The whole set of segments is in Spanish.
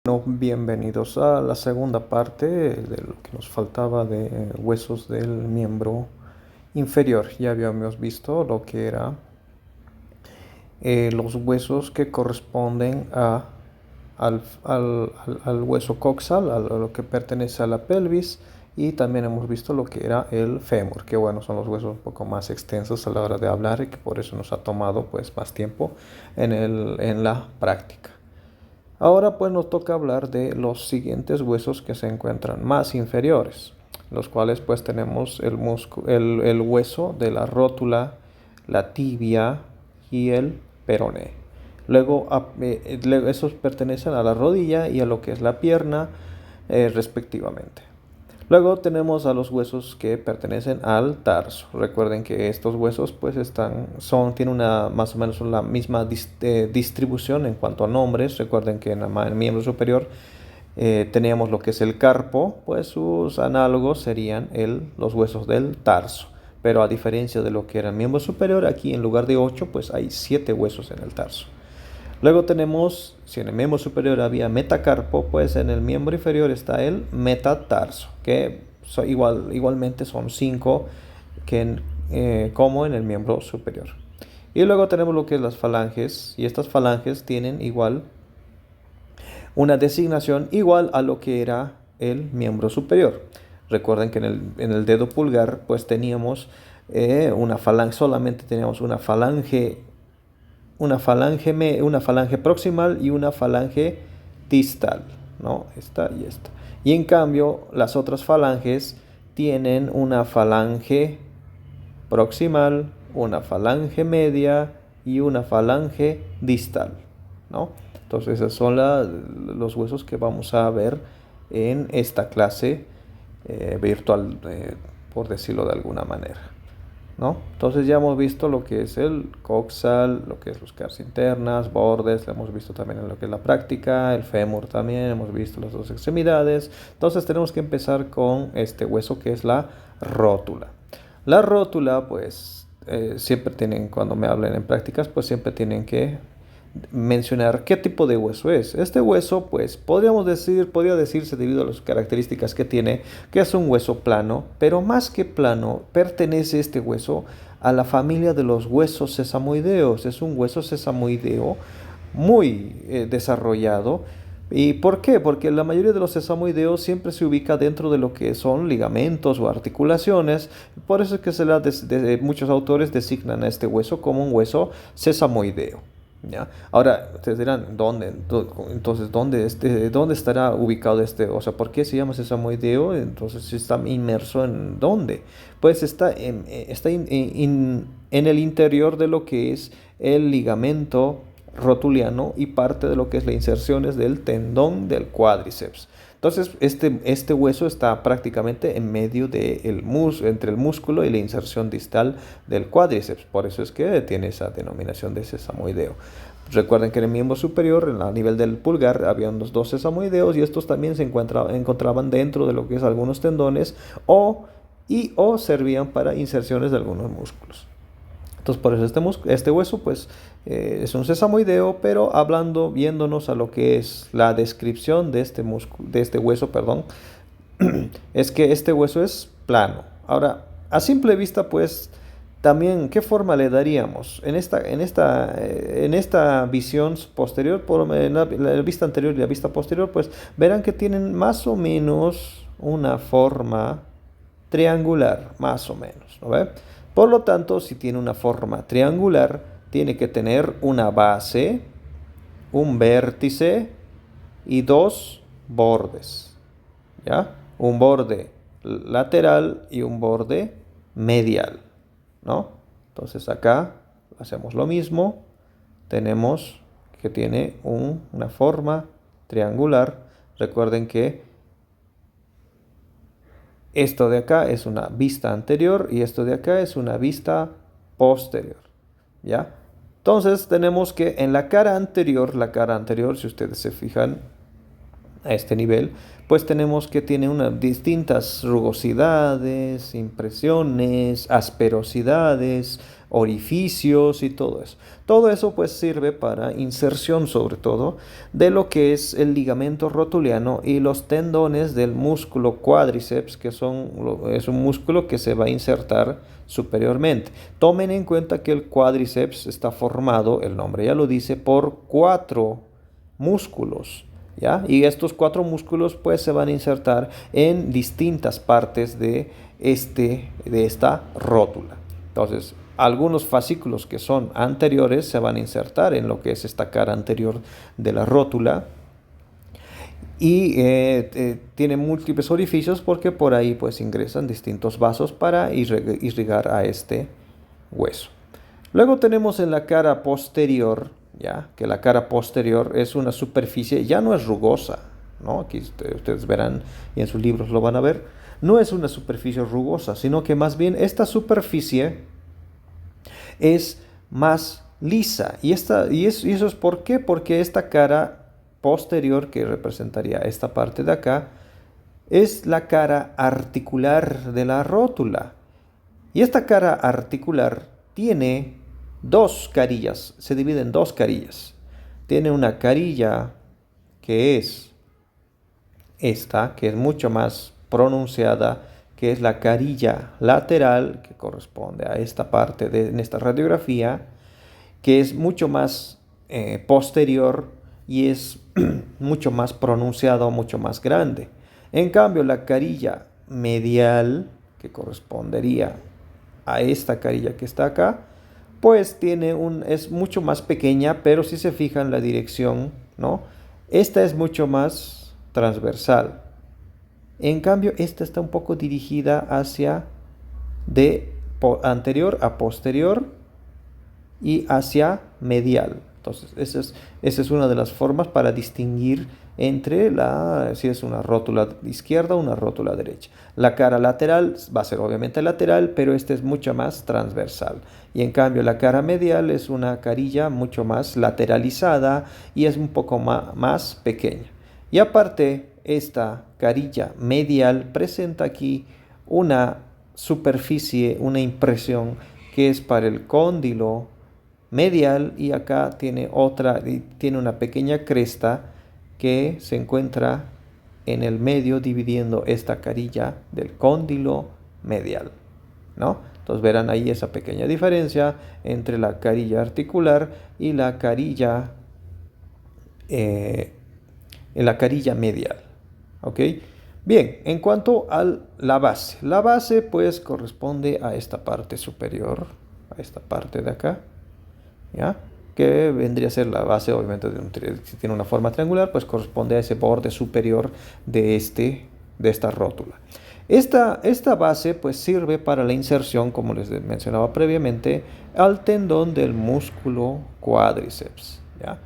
Bueno, bienvenidos a la segunda parte de lo que nos faltaba de huesos del miembro inferior. Ya habíamos visto lo que era los huesos que corresponden al hueso coxal, a lo que pertenece a la pelvis, y también hemos visto lo que era el fémur, que bueno, son los huesos un poco más extensos a la hora de hablar y que por eso nos ha tomado pues más tiempo en la práctica. Ahora pues nos toca hablar de los siguientes huesos que se encuentran más inferiores, los cuales pues tenemos el hueso de la rótula, la tibia y el peroné. Luego, esos pertenecen a la rodilla y a lo que es la pierna, respectivamente. Luego tenemos a los huesos que pertenecen al tarso. Recuerden que estos huesos pues tienen más o menos la misma distribución en cuanto a nombres. Recuerden que en el miembro superior teníamos lo que es el carpo, pues sus análogos serían los huesos del tarso. Pero a diferencia de lo que era el miembro superior, aquí en lugar de 8 pues hay 7 huesos en el tarso. Luego tenemos, si en el miembro superior había metacarpo, pues en el miembro inferior está el metatarso, que igualmente son 5 como en el miembro superior. Y luego tenemos lo que es las falanges, y estas falanges tienen igual una designación igual a lo que era el miembro superior. Recuerden que en el dedo pulgar pues teníamos una falange, solamente teníamos una falange proximal y una falange distal, ¿no? Esta y esta. Y en cambio, las otras falanges tienen una falange proximal, una falange media y una falange distal, ¿no? Entonces, esos son los huesos que vamos a ver en esta clase virtual, por decirlo de alguna manera, ¿no? Entonces ya hemos visto lo que es el coxal, lo que es los caras internas, bordes, lo hemos visto también en lo que es la práctica, el fémur también, hemos visto las dos extremidades. Entonces tenemos que empezar con este hueso que es la rótula. La rótula, pues siempre tienen, cuando me hablen en prácticas, pues siempre tienen que mencionar qué tipo de hueso es. Este hueso, pues podría decirse debido a las características que tiene, que es un hueso plano, pero más que plano, pertenece este hueso a la familia de los huesos sesamoideos. Es un hueso sesamoideo muy desarrollado. ¿Y por qué? Porque la mayoría de los sesamoideos siempre se ubica dentro de lo que son ligamentos o articulaciones. Por eso es que muchos autores designan a este hueso como un hueso sesamoideo. ¿Ya? Ahora, ustedes dirán, entonces, ¿dónde estará ubicado este? O sea, ¿por qué se llama sesamoideo? Entonces, ¿está inmerso en dónde? Pues está en el interior de lo que es el ligamento rotuliano y parte de lo que es las inserciones del tendón del cuádriceps. Entonces, este hueso está prácticamente en medio entre el músculo y la inserción distal del cuádriceps. Por eso es que tiene esa denominación de sesamoideo. Recuerden que en el miembro superior, a nivel del pulgar, había unos 2 sesamoideos y estos también se encontraban dentro de lo que es algunos tendones o servían para inserciones de algunos músculos. Entonces, por eso este hueso, pues, es un sesamoideo, pero viéndonos a lo que es la descripción de este hueso, perdón, es que este hueso es plano. Ahora, a simple vista, pues, también, ¿qué forma le daríamos? En esta visión posterior, en la vista anterior y la vista posterior, pues, verán que tienen más o menos una forma triangular, más o menos, ¿no ve? Por lo tanto, si tiene una forma triangular, tiene que tener una base, un vértice y 2 bordes, ¿ya? Un borde lateral y un borde medial, ¿no? Entonces acá hacemos lo mismo, tenemos que tiene una forma triangular. Recuerden que esto de acá es una vista anterior y esto de acá es una vista posterior, ¿ya? Entonces tenemos que en la cara anterior, si ustedes se fijan a este nivel, pues tenemos que tiene unas distintas rugosidades, impresiones, asperosidades, orificios y todo eso. Todo eso pues sirve para inserción sobre todo de lo que es el ligamento rotuliano y los tendones del músculo cuádriceps, que es un músculo que se va a insertar superiormente. Tomen en cuenta que el cuádriceps está formado, el nombre ya lo dice, por 4 músculos. ¿Ya? Y estos 4 músculos pues se van a insertar en distintas partes de esta rótula. Entonces, algunos fascículos que son anteriores se van a insertar en lo que es esta cara anterior de la rótula y tiene múltiples orificios porque por ahí pues ingresan distintos vasos para irrigar a este hueso. Luego tenemos en la cara posterior, ya que la cara posterior es una superficie, ya no es rugosa, ¿no? Aquí ustedes verán y en sus libros lo van a ver, no es una superficie rugosa, sino que más bien esta superficie es más lisa. Y eso es ¿por qué? Porque esta cara posterior, que representaría esta parte de acá, es la cara articular de la rótula. Y esta cara articular tiene 2 carillas, se divide en 2 carillas. Tiene una carilla que es esta, que es mucho más pronunciada, que es la carilla lateral, que corresponde a esta parte en esta radiografía, que es mucho más posterior y es mucho más pronunciado, mucho más grande. En cambio, la carilla medial, que correspondería a esta carilla que está acá, pues es mucho más pequeña, pero si se fijan la dirección, ¿no? Esta es mucho más transversal. En cambio, esta está un poco dirigida hacia de anterior a posterior y hacia medial. Entonces, esa es una de las formas para distinguir entre si es una rótula izquierda o una rótula derecha. La cara lateral va a ser obviamente lateral, pero esta es mucho más transversal. Y en cambio, la cara medial es una carilla mucho más lateralizada y es un poco más pequeña. Y aparte, esta carilla medial presenta aquí una superficie, una impresión que es para el cóndilo medial y acá tiene una pequeña cresta que se encuentra en el medio dividiendo esta carilla del cóndilo medial, ¿no? Entonces verán ahí esa pequeña diferencia entre la carilla articular y la carilla medial, ¿ok? Bien, en cuanto a la base pues corresponde a esta parte superior, a esta parte de acá, ¿ya? Que vendría a ser la base, obviamente, si tiene una forma triangular, pues corresponde a ese borde superior de esta rótula. Esta base pues sirve para la inserción, como les mencionaba previamente, al tendón del músculo cuádriceps, ¿ya?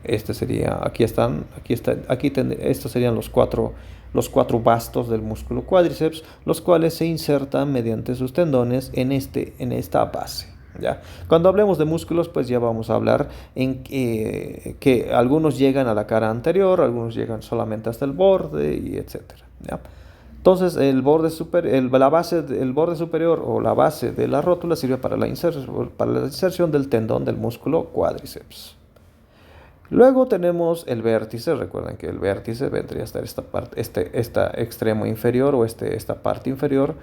Estos serían los cuatro bastos del músculo cuádriceps, los cuales se insertan mediante sus tendones en esta base. ¿Ya? Cuando hablemos de músculos, pues ya vamos a hablar en que algunos llegan a la cara anterior, algunos llegan solamente hasta el borde, y etcétera. ¿Ya? Entonces, el borde superior o la base de la rótula sirve para la inserción del tendón del músculo cuádriceps. Luego tenemos el vértice. Recuerden que el vértice vendría a estar esta parte, este extremo inferior o esta parte inferior,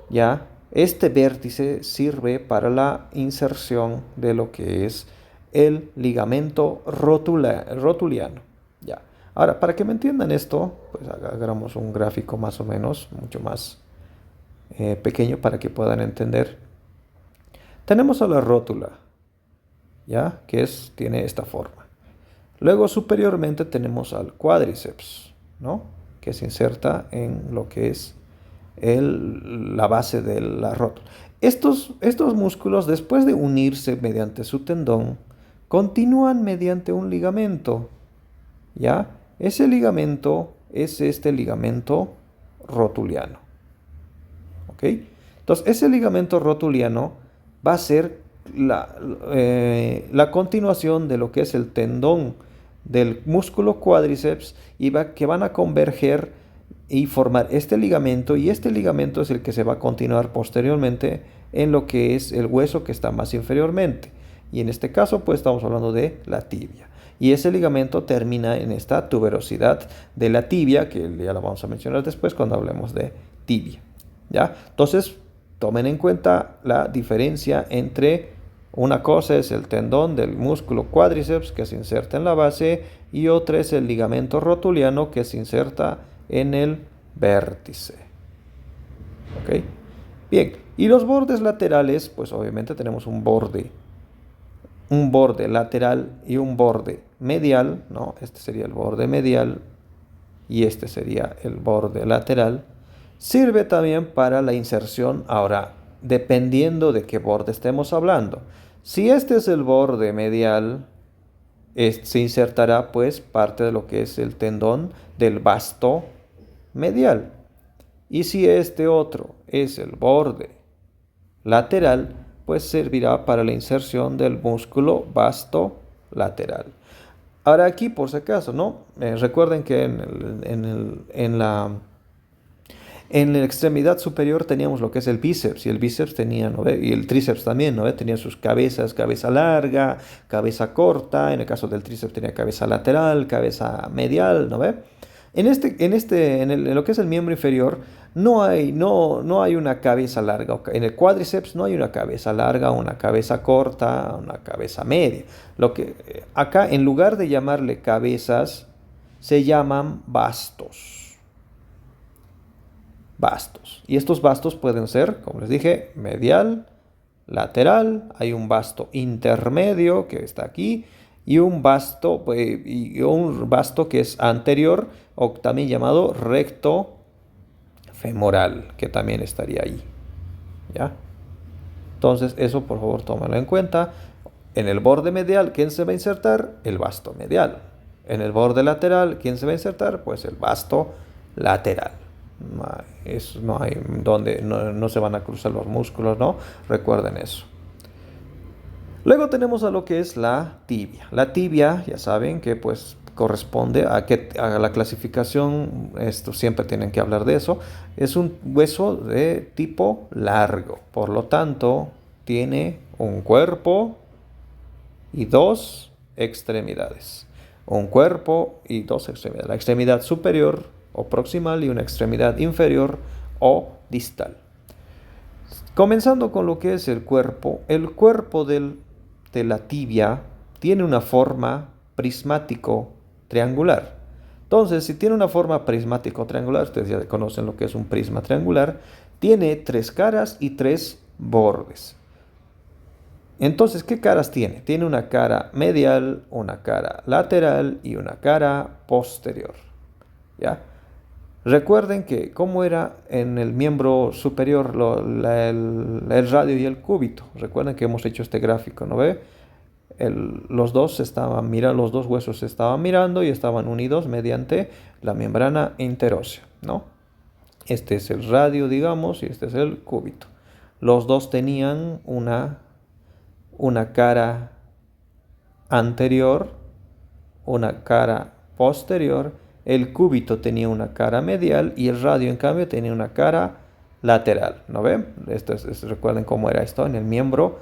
¿ya? Este vértice sirve para la inserción de lo que es el ligamento rotuliano. Ya. Ahora, para que me entiendan esto, pues hagamos un gráfico más o menos, mucho más pequeño para que puedan entender. Tenemos a la rótula, ¿ya? Tiene esta forma. Luego, superiormente, tenemos al cuádriceps, ¿no? Que se inserta en lo que es la base de la rótula. Estos músculos, después de unirse mediante su tendón, continúan mediante un ligamento, ¿ya? Ese ligamento es este ligamento rotuliano, ¿ok? Entonces, ese ligamento rotuliano va a ser la continuación de lo que es el tendón del músculo cuádriceps y que van a converger y formar este ligamento, y este ligamento es el que se va a continuar posteriormente en lo que es el hueso que está más inferiormente. Y en este caso, pues estamos hablando de la tibia. Y ese ligamento termina en esta tuberosidad de la tibia, que ya la vamos a mencionar después cuando hablemos de tibia. ¿Ya? Entonces, tomen en cuenta la diferencia entre una cosa es el tendón del músculo cuádriceps que se inserta en la base y otra es el ligamento rotuliano que se inserta en el vértice. ¿Ok? Bien, y los bordes laterales, pues obviamente tenemos un borde lateral y un borde medial, ¿no? Este sería el borde medial y este sería el borde lateral. Sirve también para la inserción, ahora, dependiendo de qué borde estemos hablando. Si este es el borde medial, se insertará pues parte de lo que es el tendón del vasto medial. Y si este otro es el borde lateral, pues servirá para la inserción del músculo vasto lateral. Ahora aquí, por si acaso, ¿no? Recuerden que en la extremidad superior teníamos lo que es el bíceps, y el bíceps tenía, ¿no ve? Y el tríceps también, ¿no ve? Tenía sus cabezas, cabeza larga, cabeza corta, en el caso del tríceps tenía cabeza lateral, cabeza medial, ¿no ve? En lo que es el miembro inferior, no hay una cabeza larga. En el cuádriceps no hay una cabeza larga, una cabeza corta, una cabeza media. Acá, en lugar de llamarle cabezas, se llaman bastos. Bastos. Y estos bastos pueden ser, como les dije, medial, lateral, hay un basto intermedio que está aquí y un basto que es anterior o también llamado recto femoral, que también estaría ahí. ¿Ya? Entonces eso por favor tómalo en cuenta. En el borde medial, ¿quién se va a insertar? El basto medial. En el borde lateral, ¿quién se va a insertar? Pues el basto lateral. No se van a cruzar los músculos, ¿no? Recuerden eso. Luego tenemos a lo que es la tibia. La tibia, ya saben que pues corresponde a la clasificación, esto siempre tienen que hablar de eso, es un hueso de tipo largo, por lo tanto tiene un cuerpo y dos extremidades. Un cuerpo y dos extremidades. La extremidad superior o proximal y una extremidad inferior o distal. Comenzando con lo que es el cuerpo de la tibia tiene una forma prismático triangular. Entonces, si tiene una forma prismático triangular, ustedes ya conocen lo que es un prisma triangular, tiene 3 caras y 3 bordes. Entonces, ¿qué caras tiene? Tiene una cara medial, una cara lateral y una cara posterior. ¿Ya? Recuerden que como era en el miembro superior el radio y el cúbito. Recuerden que hemos hecho este gráfico, ¿no ve? Los dos huesos se estaban mirando y estaban unidos mediante la membrana interósea, ¿no? Este es el radio, digamos, y este es el cúbito. Los dos tenían una cara anterior, una cara posterior. El cúbito tenía una cara medial y el radio, en cambio, tenía una cara lateral. ¿No ven? Recuerden cómo era esto en el miembro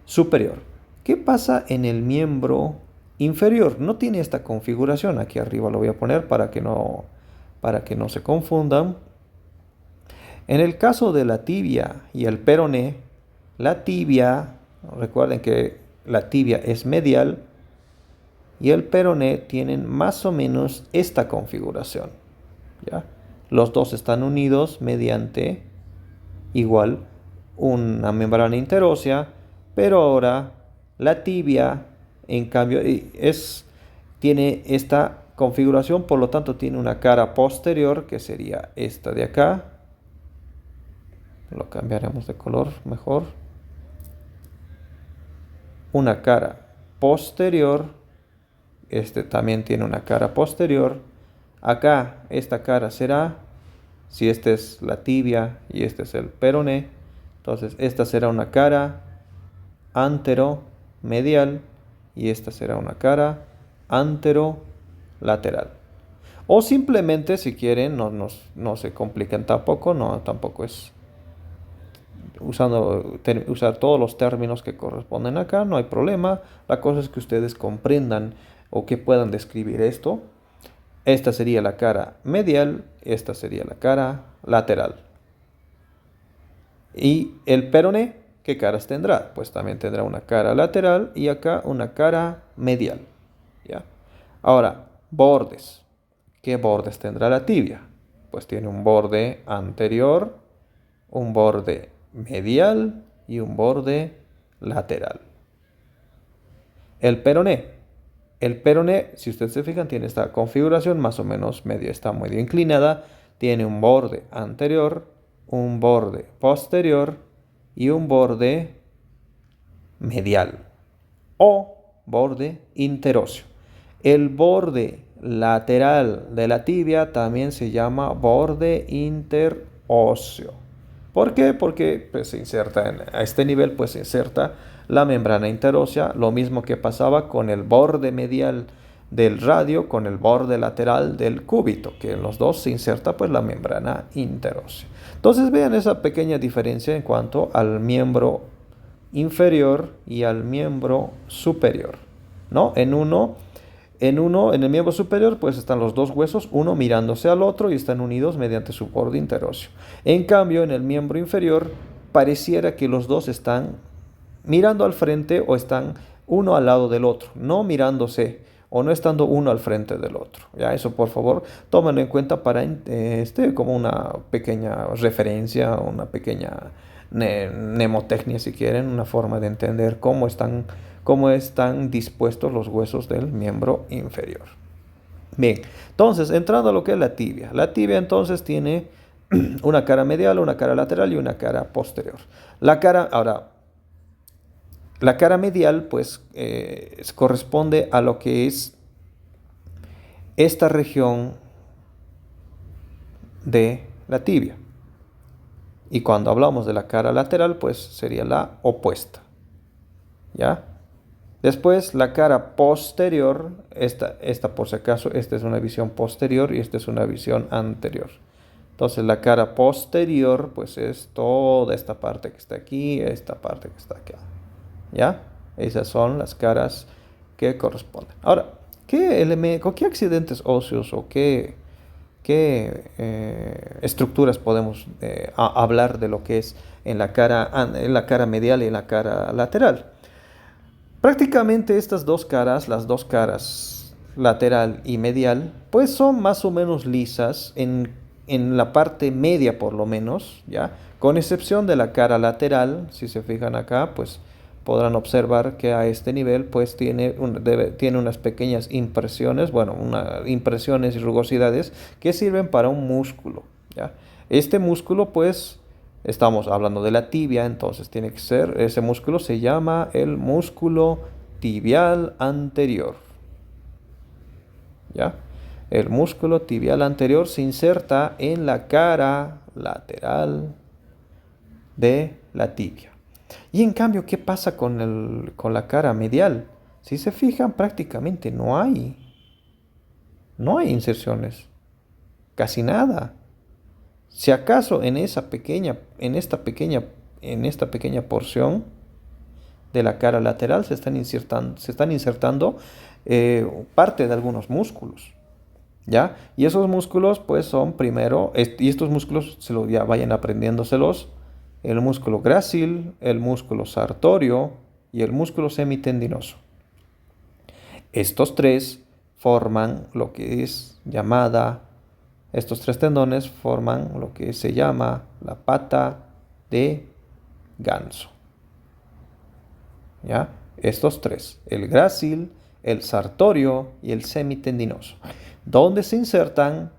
superior. ¿Qué pasa en el miembro inferior? No tiene esta configuración. Aquí arriba lo voy a poner para que no se confundan. En el caso de la tibia y el peroné, la tibia, recuerden que la tibia es medial y el peroné tienen más o menos esta configuración. ¿Ya? Los dos están unidos mediante igual una membrana interósea, pero ahora la tibia, en cambio, tiene esta configuración, por lo tanto tiene una cara posterior, que sería esta de acá. Lo cambiaremos de color mejor. Una cara posterior. Este también tiene una cara posterior. Acá esta cara será, si esta es la tibia y este es el peroné, entonces esta será una cara antero-medial y esta será una cara antero-lateral. O simplemente, si quieren, no se compliquen tampoco, no, tampoco es usar todos los términos que corresponden acá, no hay problema. La cosa es que ustedes comprendan o que puedan describir esto. Esta sería la cara medial, esta sería la cara lateral. Y el peroné, ¿qué caras tendrá? Pues también tendrá una cara lateral y acá una cara medial. ¿Ya? Ahora, bordes. ¿Qué bordes tendrá la tibia? Pues tiene un borde anterior, un borde medial y un borde lateral. El peroné. El peroné, si ustedes se fijan, tiene esta configuración más o menos está medio inclinada. Tiene un borde anterior, un borde posterior y un borde medial o borde interóseo. El borde lateral de la tibia también se llama borde interóseo. ¿Por qué? Porque pues, a este nivel pues, se inserta la membrana interósea, lo mismo que pasaba con el borde medial del radio con el borde lateral del cúbito, que en los dos se inserta pues la membrana interósea. Entonces vean esa pequeña diferencia en cuanto al miembro inferior y al miembro superior, ¿no? En el miembro superior, pues están los dos huesos, uno mirándose al otro y están unidos mediante su borde interóseo. En cambio, en el miembro inferior, pareciera que los dos están mirando al frente o están uno al lado del otro, no mirándose o no estando uno al frente del otro. Ya eso, por favor, tómenlo en cuenta para como una pequeña referencia, una pequeña mnemotecnia, si quieren, una forma de entender cómo están dispuestos los huesos del miembro inferior. Bien, entonces, entrando a lo que es la tibia. La tibia entonces tiene una cara medial, una cara lateral y una cara posterior. La cara medial, pues, corresponde a lo que es esta región de la tibia. Y cuando hablamos de la cara lateral, pues sería la opuesta. ¿Ya? Después la cara posterior, esta por si acaso, esta es una visión posterior y esta es una visión anterior. Entonces la cara posterior, pues es toda esta parte que está aquí, esta parte que está acá. ¿Ya? Esas son las caras que corresponden. Ahora, ¿qué accidentes óseos o qué estructuras podemos hablar de lo que es en la cara medial y en la cara lateral? Prácticamente estas dos caras, las dos caras lateral y medial, pues son más o menos lisas en la parte media por lo menos, ¿ya? Con excepción de la cara lateral, si se fijan acá, pues podrán observar que a este nivel pues tiene unas pequeñas impresiones, impresiones y rugosidades que sirven para un músculo, ¿ya? Este músculo pues estamos hablando de la tibia, entonces tiene que ser, ese músculo se llama el músculo tibial anterior, ¿ya? El músculo tibial anterior se inserta en la cara lateral de la tibia. Y en cambio, ¿qué pasa con la cara medial? Si se fijan, prácticamente no hay inserciones, casi nada. Si acaso en esta pequeña porción de la cara lateral se están insertando parte de algunos músculos, ¿ya? Y esos músculos pues son primero, y estos músculos ya vayan aprendiéndoselos, el músculo grácil, el músculo sartorio y el músculo semitendinoso. Estos tres forman lo que es estos tres tendones forman lo que se llama la pata de ganso. ¿Ya? Estos tres, el grácil, el sartorio y el semitendinoso. ¿Dónde se insertan?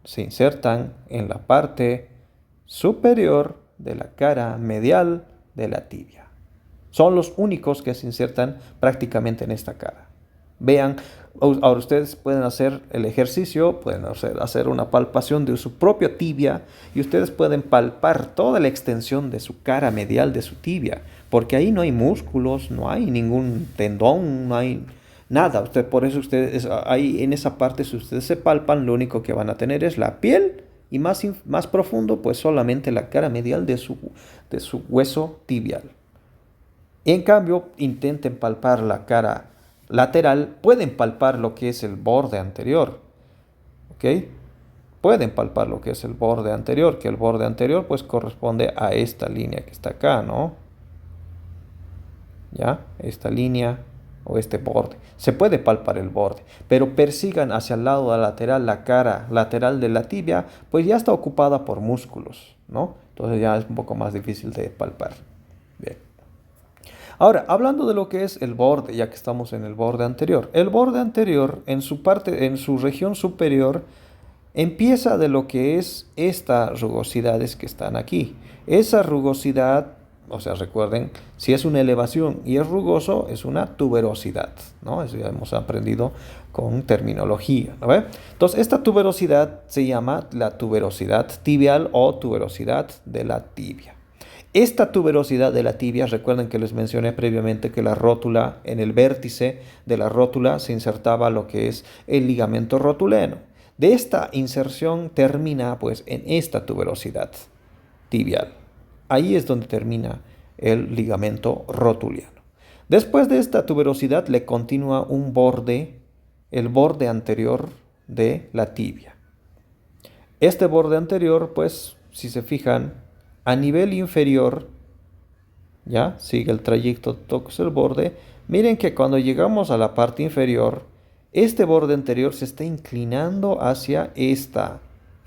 Se insertan en la parte superior de la cara medial de la tibia. Son los únicos que se insertan prácticamente en esta cara. Vean, ahora ustedes pueden hacer el ejercicio, pueden hacer una palpación de su propia tibia y ustedes pueden palpar toda la extensión de su cara medial de su tibia, porque ahí no hay músculos, no hay ningún tendón, no hay Nada, por eso ustedes, ahí en esa parte, si ustedes se palpan, lo único que van a tener es la piel y más profundo, pues solamente la cara medial de su hueso tibial. En cambio, intenten palpar la cara lateral, pueden palpar lo que es el borde anterior, ¿ok? Pueden palpar lo que es el borde anterior, que el borde anterior pues corresponde a esta línea que está acá, ¿no? ¿Ya? Esta línea o este borde. Se puede palpar el borde, pero persigan hacia el lado lateral, la cara lateral de la tibia, pues ya está ocupada por músculos, ¿no? Entonces ya es un poco más difícil de palpar. Bien. Ahora, hablando de lo que es el borde, ya que estamos en el borde anterior. El borde anterior, en su parte, en su región superior, empieza de lo que es estas rugosidades que están aquí. Esa rugosidad, o sea, recuerden, si es una elevación y es rugoso, es una tuberosidad, ¿no? Eso ya hemos aprendido con terminología, ¿no ve? Entonces, esta tuberosidad se llama la tuberosidad tibial o tuberosidad de la tibia. Esta tuberosidad de la tibia, recuerden que les mencioné previamente que la rótula, en el vértice de la rótula se insertaba lo que es el ligamento rotuleno. De esta inserción termina pues en esta tuberosidad tibial. Ahí es donde termina el ligamento rotuliano. Después de esta tuberosidad le continúa un borde, el borde anterior de la tibia. Este borde anterior, pues, si se fijan, a nivel inferior, ya sigue el trayecto, tocas el borde. Miren que cuando llegamos a la parte inferior, este borde anterior se está inclinando hacia esta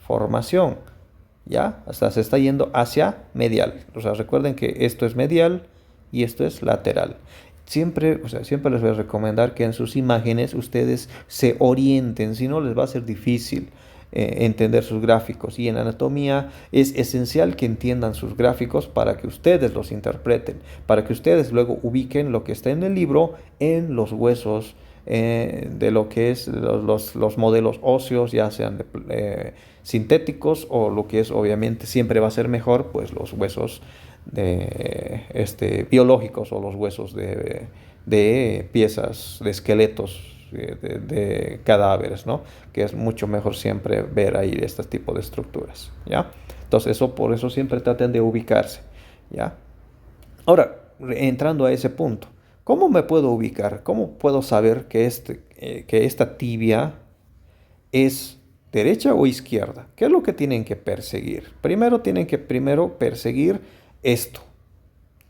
formación, ¿ya? Hasta se está yendo hacia medial. O sea, recuerden que esto es medial y esto es lateral. Siempre, o sea, siempre les voy a recomendar que en sus imágenes ustedes se orienten, si no les va a ser difícil entender sus gráficos. Y en anatomía es esencial que entiendan sus gráficos para que ustedes los interpreten, para que ustedes luego ubiquen lo que está en el libro en los huesos de lo que es los modelos óseos, ya sean sintéticos o lo que es obviamente siempre va a ser mejor, pues los huesos biológicos o los huesos de piezas, de esqueletos, de cadáveres, ¿no? Que es mucho mejor siempre ver ahí este tipo de estructuras, ¿ya? Entonces por eso siempre traten de ubicarse, ¿ya? Ahora, entrando a ese punto, ¿cómo me puedo ubicar? ¿Cómo puedo saber que esta tibia es derecha o izquierda? ¿Qué es lo que tienen que perseguir? Tienen que perseguir esto,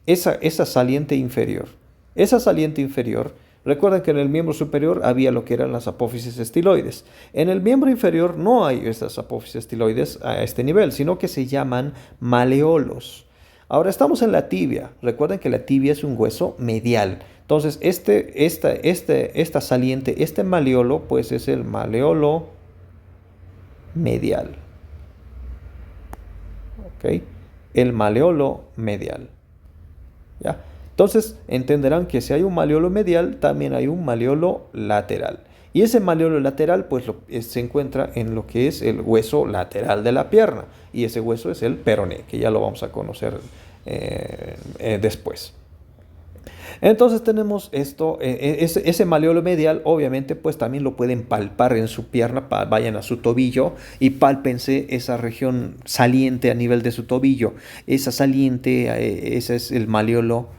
esa saliente inferior. Esa saliente inferior, recuerden que en el miembro superior había lo que eran las apófisis estiloides. En el miembro inferior no hay estas apófisis estiloides a este nivel, sino que se llaman maleolos. Ahora estamos en la tibia. Recuerden que la tibia es un hueso medial. Entonces, esta saliente, este maleolo, pues es el maleolo medial. ¿Ok? El maleolo medial. ¿Ya? Entonces, entenderán que si hay un maleolo medial, también hay un maleolo lateral. Y ese maleolo lateral, pues se encuentra en lo que es el hueso lateral de la pierna. Y ese hueso es el peroné, que ya lo vamos a conocer después. Entonces tenemos esto, ese maleolo medial, obviamente, pues también lo pueden palpar en su pierna, vayan a su tobillo y pálpense esa región saliente a nivel de su tobillo. Esa saliente, ese es el maleolo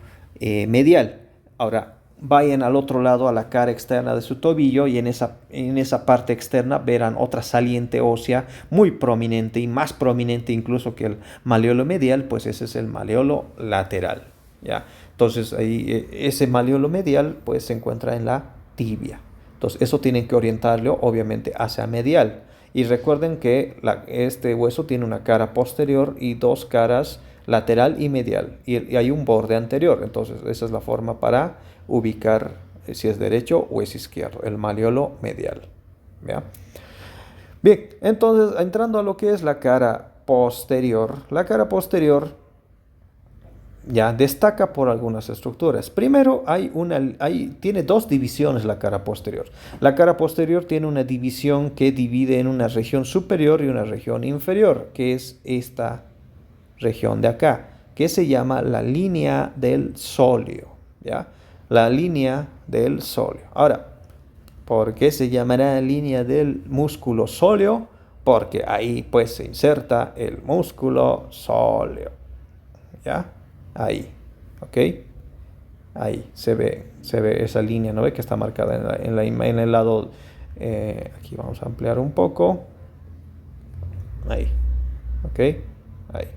medial. Ahora, vayan al otro lado, a la cara externa de su tobillo y en esa parte externa verán otra saliente ósea muy prominente y más prominente incluso que el maleolo medial, pues ese es el maleolo lateral, ¿ya? Entonces ahí ese maleolo medial pues se encuentra en la tibia. Entonces eso tienen que orientarlo obviamente hacia medial. Y recuerden que este hueso tiene una cara posterior y dos caras lateral y medial. Y hay un borde anterior. Entonces esa es la forma para ubicar si es derecho o es izquierdo. El maleolo medial. ¿Ya? Bien, entonces entrando a lo que es la cara posterior. La cara posterior ya destaca por algunas estructuras. Primero, tiene dos divisiones la cara posterior. La cara posterior tiene una división que divide en una región superior y una región inferior, que es esta región de acá, que se llama la línea del sóleo, ¿ya? La línea del sóleo. Ahora, ¿Por qué se llamará línea del músculo sóleo? Porque ahí pues se inserta el músculo sóleo. ¿Ya? Ahí. ¿Ok? Ahí se ve esa línea, ¿no ve? Que está marcada en el lado. Aquí vamos a ampliar un poco. Ahí. ¿Ok? Ahí.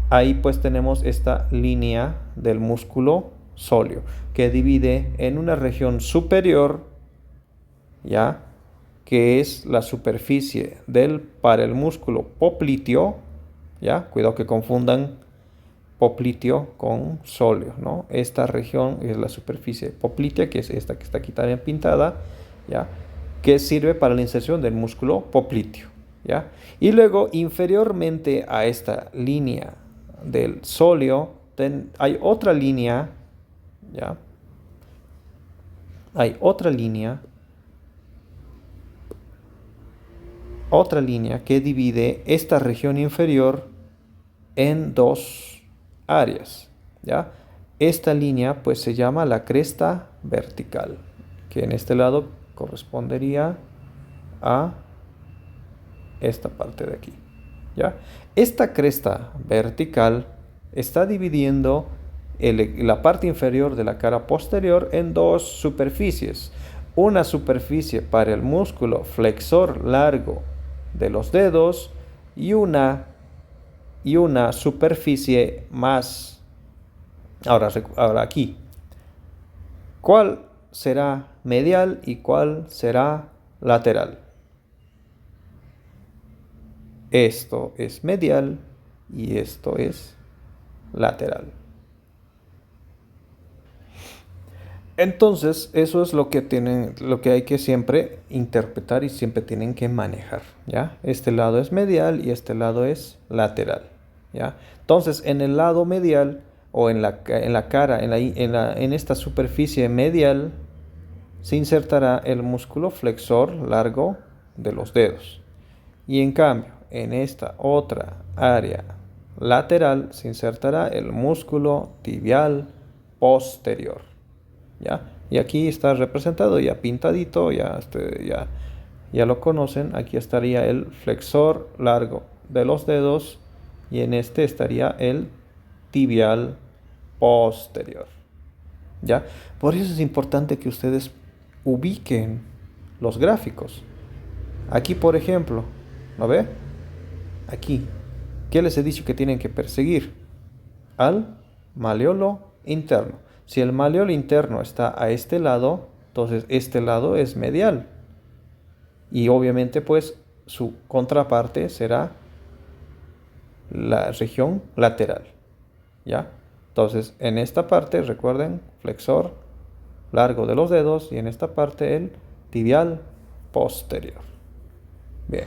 Ahí pues tenemos esta línea del músculo sóleo que divide en una región superior, ¿ya? Que es la superficie para el músculo popliteo, ¿ya? Cuidado que confundan popliteo con sóleo, ¿no? Esta región es la superficie poplitea, que es esta que está aquí también pintada, ¿ya? Que sirve para la inserción del músculo popliteo, ¿ya? Y luego, inferiormente a esta línea del sóleo, hay otra línea, ¿ya? Hay otra línea que divide esta región inferior en dos áreas, ¿ya? Esta línea pues se llama la cresta vertical, que en este lado correspondería a esta parte de aquí, ¿ya? Esta cresta vertical está dividiendo la parte inferior de la cara posterior en dos superficies. Una superficie para el músculo flexor largo de los dedos y una superficie más. Ahora aquí, ¿cuál será medial y cuál será lateral? Esto es medial y esto es lateral. Entonces, eso es lo que hay que siempre interpretar y siempre tienen que manejar, ¿ya? Este lado es medial y este lado es lateral, ¿ya? Entonces, en el lado medial o en la cara, en esta superficie medial, se insertará el músculo flexor largo de los dedos. Y en cambio, en esta otra área lateral se insertará el músculo tibial posterior, ¿ya? Y aquí está representado ya pintadito, ya lo conocen. Aquí estaría el flexor largo de los dedos y en este estaría el tibial posterior, ¿ya? Por eso es importante que ustedes ubiquen los gráficos. Aquí, por ejemplo, ¿no ve? Aquí, ¿qué les he dicho que tienen que perseguir? Al maleolo interno. Si el maleolo interno está a este lado, entonces este lado es medial. Y obviamente, pues, su contraparte será la región lateral, ¿ya? Entonces, en esta parte, recuerden, flexor largo de los dedos y en esta parte el tibial posterior. Bien.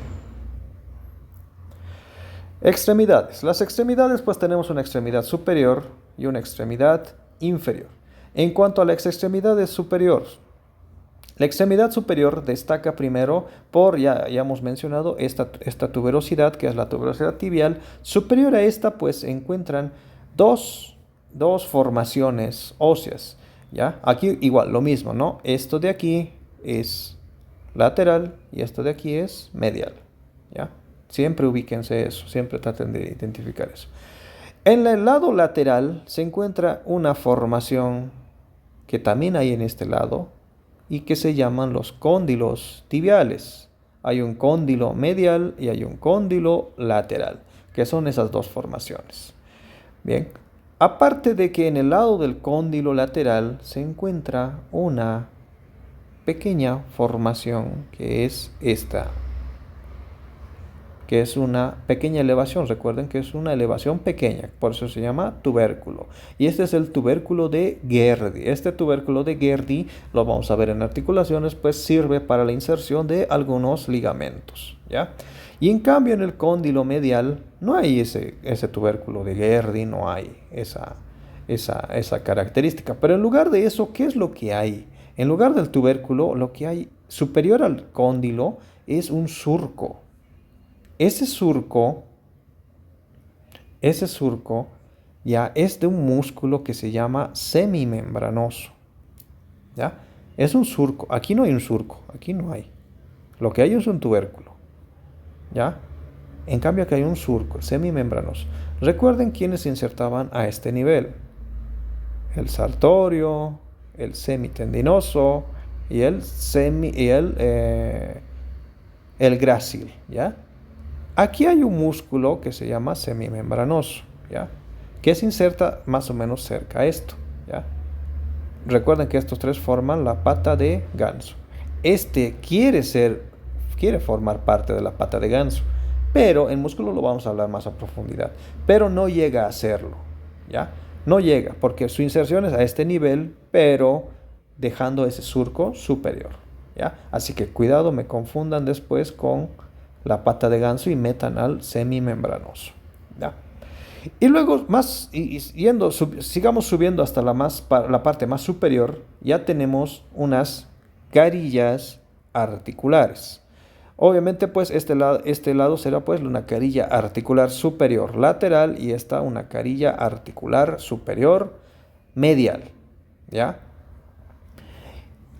Extremidades. Las extremidades, pues tenemos una extremidad superior y una extremidad inferior. En cuanto a las extremidades superiores, la extremidad superior destaca primero por, ya hemos mencionado, esta tuberosidad, que es la tuberosidad tibial. Superior a esta, pues se encuentran dos formaciones óseas, ¿ya? Aquí igual, lo mismo, ¿no? Esto de aquí es lateral y esto de aquí es medial, ¿ya? Siempre ubíquense eso, siempre traten de identificar eso. En el lado lateral se encuentra una formación que también hay en este lado y que se llaman los cóndilos tibiales. Hay un cóndilo medial y hay un cóndilo lateral, que son esas dos formaciones. Bien, aparte de que en el lado del cóndilo lateral se encuentra una pequeña formación que es esta, que es una pequeña elevación. Recuerden que es una elevación pequeña, por eso se llama tubérculo. Y este es el tubérculo de Gerdy. Este tubérculo de Gerdy, lo vamos a ver en articulaciones, pues sirve para la inserción de algunos ligamentos, ¿ya? Y en cambio en el cóndilo medial no hay ese tubérculo de Gerdy, no hay esa característica. Pero en lugar de eso, ¿qué es lo que hay? En lugar del tubérculo, lo que hay superior al cóndilo es un surco. Ese surco ya es de un músculo que se llama semimembranoso, ¿ya? Es un surco. Aquí no hay un surco. Aquí no hay. Lo que hay es un tubérculo. ¿Ya? En cambio aquí hay un surco semimembranoso. Recuerden quiénes se insertaban a este nivel. El sartorio, el semitendinoso y el grácil, ¿ya? Aquí hay un músculo que se llama semimembranoso, ¿ya? Que se inserta más o menos cerca a esto, ¿ya? Recuerden que estos tres forman la pata de ganso. Este quiere formar parte de la pata de ganso, pero el músculo lo vamos a hablar más a profundidad, pero no llega a hacerlo, ¿ya? No llega, porque su inserción es a este nivel, pero dejando ese surco superior, ¿ya? Así que cuidado, me confundan después con la pata de ganso y metan al semimembranoso, ¿ya? Y luego, sigamos subiendo hasta la parte más superior, ya tenemos unas carillas articulares. Obviamente, pues este lado será pues una carilla articular superior lateral y esta una carilla articular superior medial, ¿ya?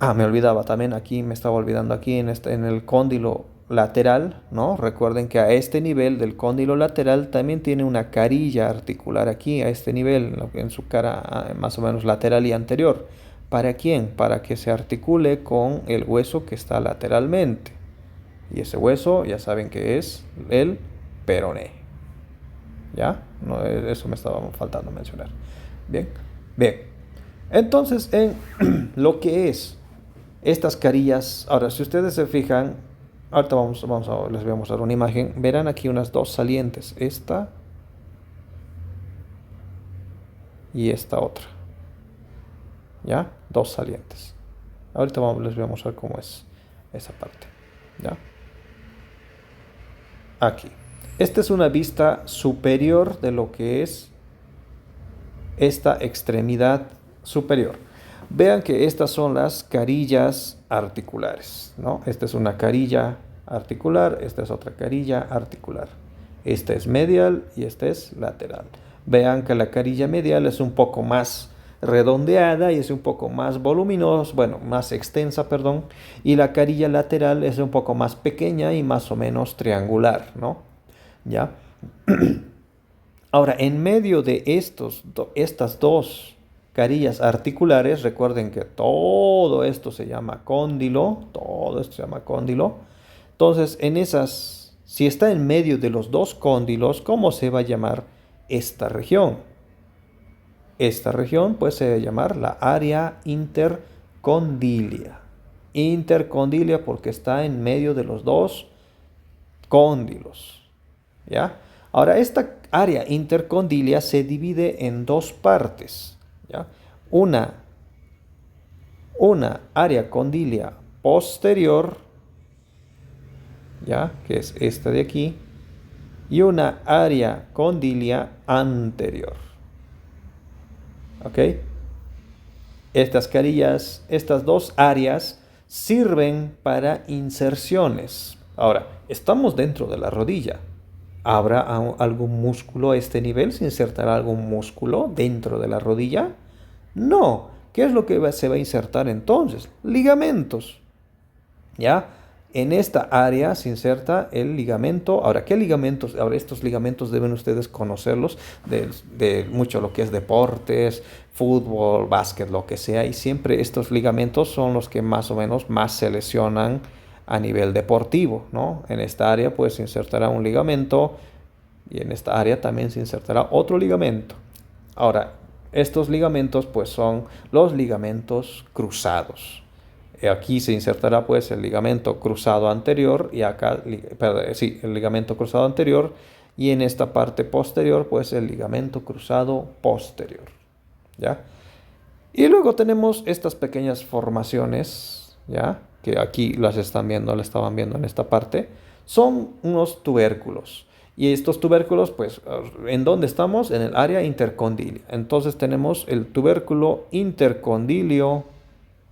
Me olvidaba también aquí, me estaba olvidando aquí en el cóndilo lateral, ¿no? Recuerden que a este nivel del cóndilo lateral también tiene una carilla articular aquí, a este nivel, en su cara más o menos lateral y anterior. ¿Para quién? Para que se articule con el hueso que está lateralmente. Y ese hueso ya saben que es el peroné. ¿Ya? No, eso me estaba faltando mencionar. Bien, bien. Entonces, en lo que es estas carillas, ahora si ustedes se fijan, ahorita les voy a mostrar una imagen, verán aquí unas dos salientes, esta y esta otra, ¿ya? Dos salientes. Ahorita les voy a mostrar cómo es esa parte, ¿ya? Aquí. Esta es una vista superior de lo que es esta extremidad superior. Vean que estas son las carillas articulares, ¿no? Esta es una carilla articular, esta es otra carilla articular. Esta es medial y esta es lateral. Vean que la carilla medial es un poco más redondeada y es un poco más voluminosa, bueno, más extensa, perdón, y la carilla lateral es un poco más pequeña y más o menos triangular, ¿no? ¿Ya? Ahora, en medio de estas dos carillas articulares, recuerden que todo esto se llama cóndilo, todo esto se llama cóndilo. Entonces, si está en medio de los dos cóndilos, ¿cómo se va a llamar esta región? Esta región pues se va a llamar la área intercondilia. Intercondilia porque está en medio de los dos cóndilos, ¿ya? Ahora, esta área intercondilia se divide en dos partes, ¿ya? Una área condilia posterior, ¿ya? Que es esta de aquí, y una área condilia anterior. ¿Ok? Estas dos áreas sirven para inserciones. Ahora, estamos dentro de la rodilla. ¿Habrá algún músculo a este nivel? ¿Se insertará algún músculo dentro de la rodilla? No. ¿Qué es lo que se va a insertar entonces? Ligamentos. ¿Ya? En esta área se inserta el ligamento. Ahora, ¿qué ligamentos? Ahora, estos ligamentos deben ustedes conocerlos de mucho lo que es deportes, fútbol, básquet, lo que sea. Y siempre estos ligamentos son los que más o menos más se lesionan a nivel deportivo, ¿no? En esta área pues se insertará un ligamento y en esta área también se insertará otro ligamento. Ahora, estos ligamentos pues son los ligamentos cruzados. Aquí se insertará pues el ligamento cruzado anterior y acá, el ligamento cruzado anterior y en esta parte posterior pues el ligamento cruzado posterior, ¿ya? Y luego tenemos estas pequeñas formaciones, ¿ya? Que aquí las estaban viendo en esta parte, son unos tubérculos. Y estos tubérculos, pues, ¿en dónde estamos? En el área intercondilia. Entonces tenemos el tubérculo intercondilio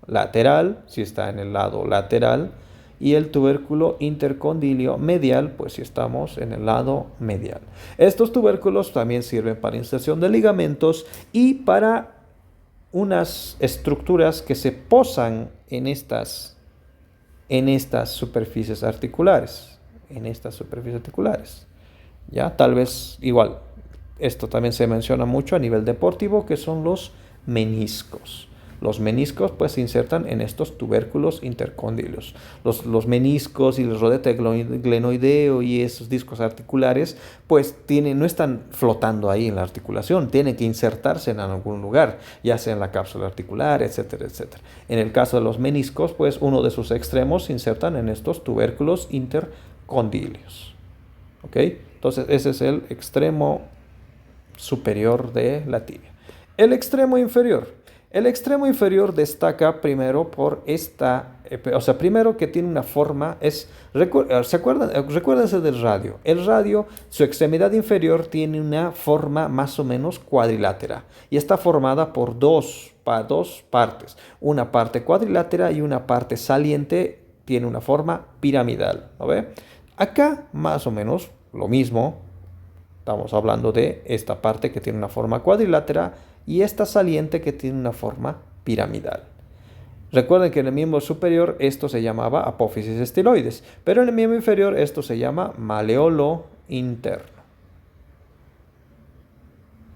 lateral, si está en el lado lateral, y el tubérculo intercondilio medial, pues si estamos en el lado medial. Estos tubérculos también sirven para inserción de ligamentos y para unas estructuras que se posan en estas superficies articulares, ¿ya? Tal vez igual, esto también se menciona mucho a nivel deportivo, que son los meniscos. Los meniscos pues se insertan en estos tubérculos intercondilios. Los meniscos y el rodete glenoideo y esos discos articulares pues no están flotando ahí en la articulación, tienen que insertarse en algún lugar, ya sea en la cápsula articular, etcétera, etcétera. En el caso de los meniscos pues uno de sus extremos se insertan en estos tubérculos intercondilios. ¿Ok? Entonces ese es el extremo superior de la tibia. El extremo inferior. El extremo inferior destaca primero por primero que tiene una forma, recuérdense del radio. El radio, su extremidad inferior tiene una forma más o menos cuadrilátera y está formada por dos partes. Una parte cuadrilátera y una parte saliente tiene una forma piramidal, ¿no ve? Acá más o menos lo mismo. Estamos hablando de esta parte que tiene una forma cuadrilátera y esta saliente que tiene una forma piramidal. Recuerden que en el miembro superior esto se llamaba apófisis estiloides, pero en el miembro inferior esto se llama maleolo interno.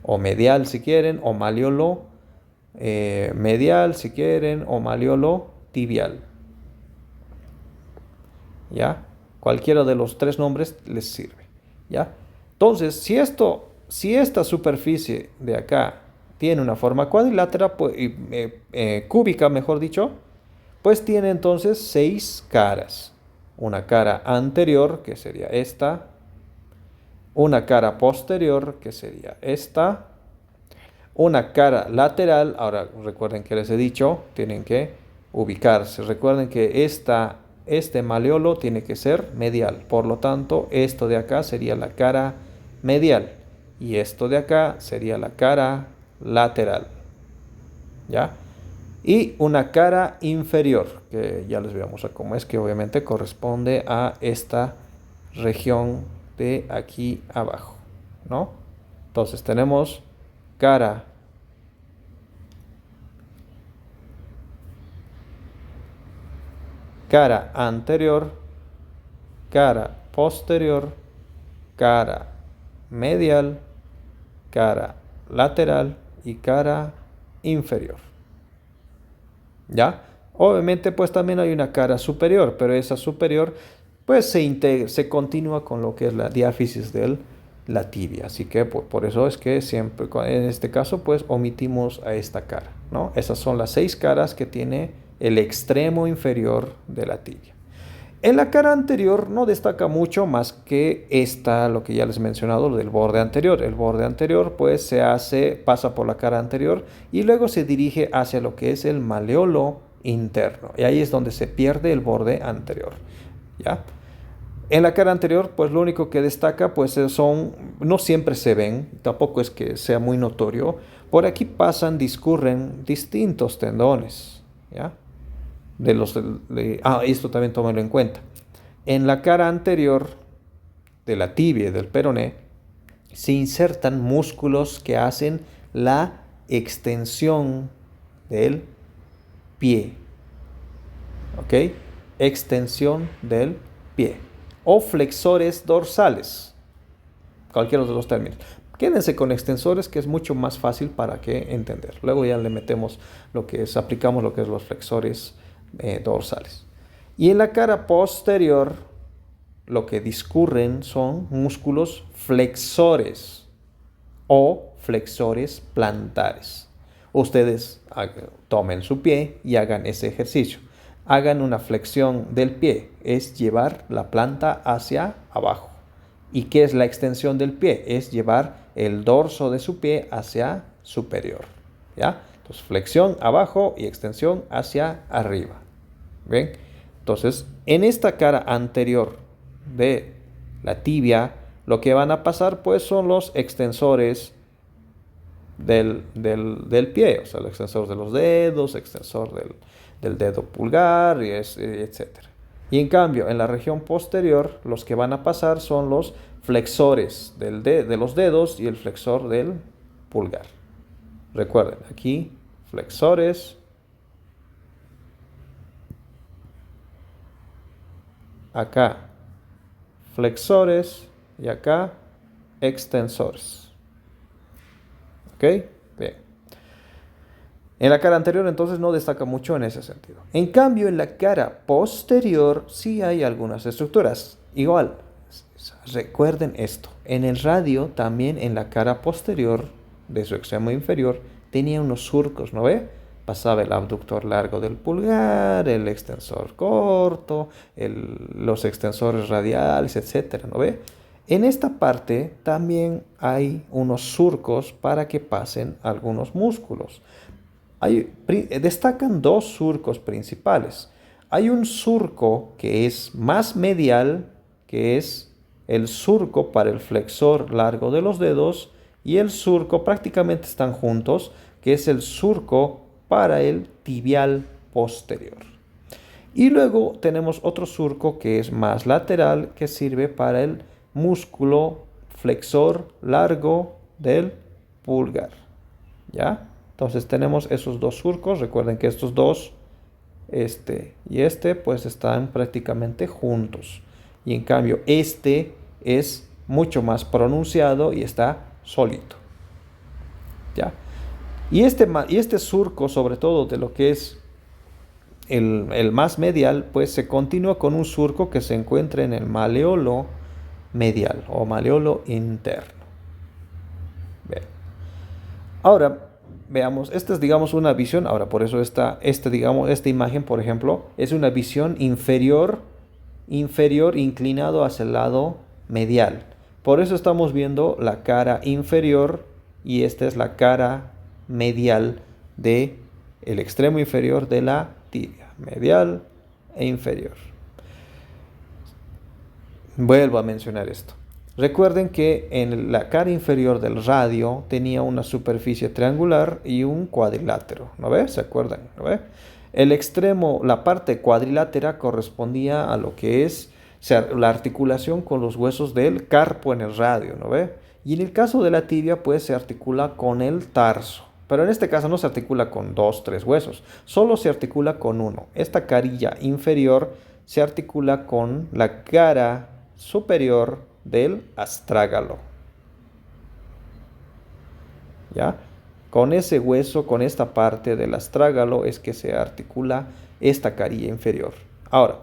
O medial si quieren, o maleolo medial si quieren, o maleolo tibial. ¿Ya? Cualquiera de los tres nombres les sirve. ¿Ya? Entonces, si esta superficie de acá tiene una forma cuadrilátera, cúbica, mejor dicho, pues tiene entonces 6 caras. Una cara anterior, que sería esta. Una cara posterior, que sería esta. Una cara lateral. Ahora, recuerden que les he dicho, tienen que ubicarse. Recuerden que este maleolo tiene que ser medial. Por lo tanto, esto de acá sería la cara medial y esto de acá sería la cara lateral, ¿ya? Y una cara inferior, que ya les voy a mostrar cómo es, que obviamente corresponde a esta región de aquí abajo, ¿no? Entonces tenemos cara anterior, cara posterior, cara medial, cara lateral y cara inferior. ¿Ya? Obviamente pues también hay una cara superior, pero esa superior pues se continúa con lo que es la diáfisis de la tibia. Así que por eso es que siempre en este caso pues omitimos a esta cara, ¿no? Esas son las 6 caras que tiene el extremo inferior de la tibia. En la cara anterior no destaca mucho más que lo que ya les he mencionado, lo del borde anterior. El borde anterior pues pasa por la cara anterior y luego se dirige hacia lo que es el maleolo interno. Y ahí es donde se pierde el borde anterior, ¿ya? En la cara anterior pues lo único que destaca pues no siempre se ven, tampoco es que sea muy notorio. Por aquí discurren distintos tendones, ¿ya? Esto también tómenlo en cuenta. En la cara anterior de la tibia y del peroné se insertan músculos que hacen la extensión del pie. ¿Ok? Extensión del pie. O flexores dorsales. Cualquiera de los términos. Quédense con extensores, que es mucho más fácil para que entender. Luego ya le metemos aplicamos lo que es los flexores dorsales. Y en la cara posterior lo que discurren son músculos flexores o flexores plantares. Ustedes tomen su pie y hagan ese ejercicio. Hagan una flexión del pie, es llevar la planta hacia abajo. ¿Y qué es la extensión del pie? Es llevar el dorso de su pie hacia superior, ¿ya? Entonces, flexión abajo y extensión hacia arriba. ¿Bien? Entonces, en esta cara anterior de la tibia, lo que van a pasar pues son los extensores del pie, o sea, el extensor de los dedos, extensor del dedo pulgar, etc. Y en cambio, en la región posterior, los que van a pasar son los flexores de los dedos y el flexor del pulgar. Recuerden, aquí flexores, acá flexores y acá extensores. ¿Ok? Bien. En la cara anterior entonces no destaca mucho en ese sentido. En cambio, en la cara posterior sí hay algunas estructuras. Igual, recuerden esto. En el radio también en la cara posterior de su extremo inferior tenía unos surcos, ¿no ve? Pasaba el abductor largo del pulgar, el extensor corto, los extensores radiales, etcétera, ¿no ve? En esta parte también hay unos surcos para que pasen algunos músculos. Destacan dos surcos principales. Hay un surco que es más medial, que es el surco para el flexor largo de los dedos, y el surco, prácticamente están juntos, que es el surco para el tibial posterior. Y luego tenemos otro surco que es más lateral, que sirve para el músculo flexor largo del pulgar. ¿Ya? Entonces tenemos esos dos surcos. Recuerden que estos dos, este y este, pues están prácticamente juntos. Y en cambio este es mucho más pronunciado y está solito. ¿Ya? Y este surco, sobre todo de lo que es el más medial, pues se continúa con un surco que se encuentra en el maleolo medial o maleolo interno. Bien. Ahora veamos, esta es, digamos, una visión. Ahora, por eso esta imagen, por ejemplo, es una visión inferior inclinado hacia el lado medial. Por eso estamos viendo la cara inferior y esta es la cara medial de el extremo inferior de la tibia, medial e inferior. Vuelvo a mencionar esto. Recuerden que en la cara inferior del radio tenía una superficie triangular y un cuadrilátero, ¿no ve? ¿Se acuerdan? ¿No ve? El extremo, la parte cuadrilátera correspondía a lo que es, o sea, la articulación con los huesos del carpo en el radio, ¿no ve? Y en el caso de la tibia, pues se articula con el tarso. Pero en este caso no se articula con 2, 3 huesos, solo se articula con uno. Esta carilla inferior se articula con la cara superior del astrágalo. ¿Ya? Con ese hueso, con esta parte del astrágalo es que se articula esta carilla inferior. Ahora,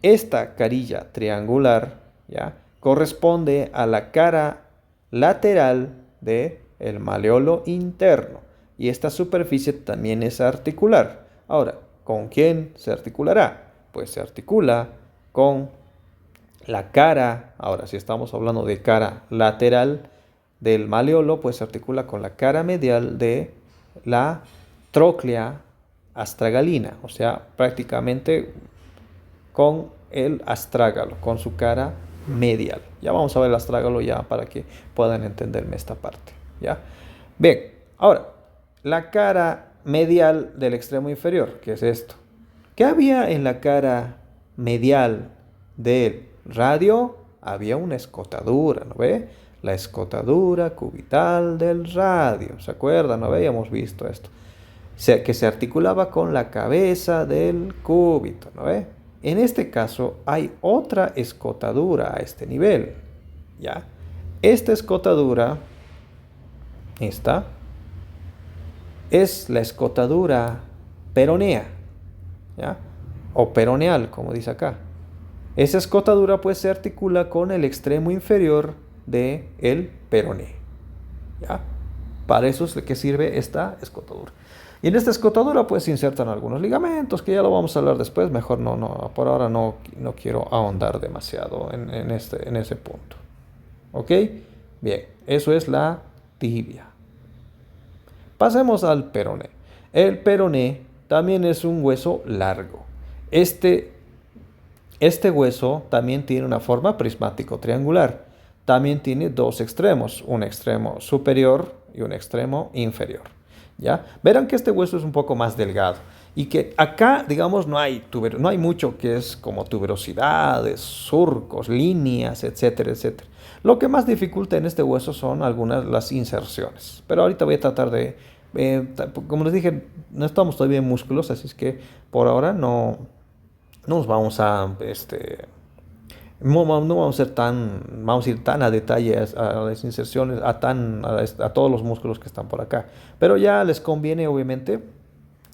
esta carilla triangular, ¿ya?, corresponde a la cara lateral del maleolo interno. Y esta superficie también es articular. Ahora, ¿con quién se articulará? Pues se articula con la cara. Ahora, si estamos hablando de cara lateral del maleolo, pues se articula con la cara medial de la tróclea astragalina, o sea, prácticamente con el astrágalo, con su cara medial. Ya vamos a ver el astrágalo ya para que puedan entenderme esta parte, ¿ya? Bien, ahora, la cara medial del extremo inferior, que es esto. ¿Qué había en la cara medial del radio? Había una escotadura, ¿no ve? La escotadura cubital del radio. ¿Se acuerdan? ¿No habíamos visto esto? Que se articulaba con la cabeza del cúbito, ¿no ve? En este caso hay otra escotadura a este nivel, ¿ya? Esta escotadura, esta, es la escotadura peronea, ¿ya? O peroneal, como dice acá. Esa escotadura pues se articula con el extremo inferior del peroné, ¿ya? Para eso es que sirve esta escotadura. Y en esta escotadura pues se insertan algunos ligamentos, que ya lo vamos a hablar después. Mejor por ahora no quiero ahondar demasiado en ese punto. ¿Ok? Bien, eso es la tibia. Pasemos al peroné. El peroné también es un hueso largo. Este hueso también tiene una forma prismático triangular. También tiene dos extremos, un extremo superior y un extremo inferior, ¿ya? Verán que este hueso es un poco más delgado y que acá, digamos, no hay mucho que es como tuberosidades, surcos, líneas, etcétera, etcétera. Lo que más dificulta en este hueso son algunas las inserciones, pero ahorita voy a tratar de Como les dije, no estamos todavía en músculos, así es que por ahora no nos vamos a, no vamos a ser vamos a ir tan a detalle a las inserciones, a todos los músculos que están por acá. Pero ya les conviene, obviamente,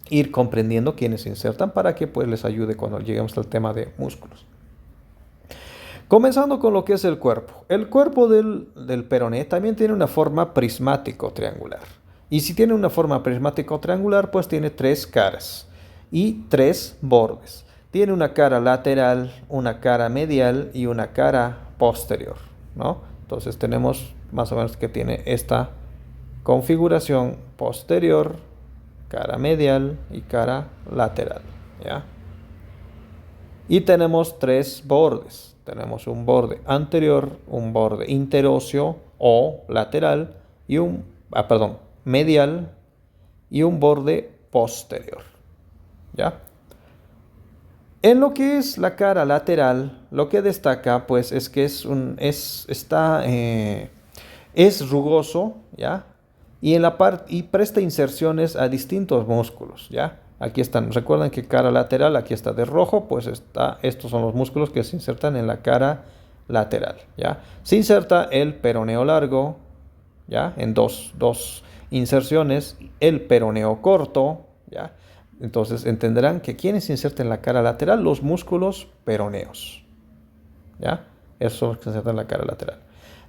ir comprendiendo quiénes se insertan para que pues les ayude cuando lleguemos al tema de músculos. Comenzando con lo que es el cuerpo. El cuerpo del peroné también tiene una forma prismático triangular. Y si tiene una forma prismático triangular, pues tiene 3 caras y 3 bordes. Tiene una cara lateral, una cara medial y una cara posterior, ¿no? Entonces tenemos más o menos que tiene esta configuración posterior, cara medial y cara lateral, ¿ya? Y tenemos 3 bordes. Tenemos un borde anterior, un borde interóseo o lateral y medial y un borde posterior, ¿ya? En lo que es la cara lateral, lo que destaca pues es que es rugoso, ¿ya? Y presta inserciones a distintos músculos, ¿ya? Aquí están, recuerden que cara lateral, aquí está de rojo, pues estos son los músculos que se insertan en la cara lateral, ¿ya? Se inserta el peroneo largo, ¿ya? En dos inserciones, el peroneo corto, ¿ya? Entonces entenderán que quienes se insertan en la cara lateral, los músculos peroneos, ¿ya? Esos son los que se insertan en la cara lateral.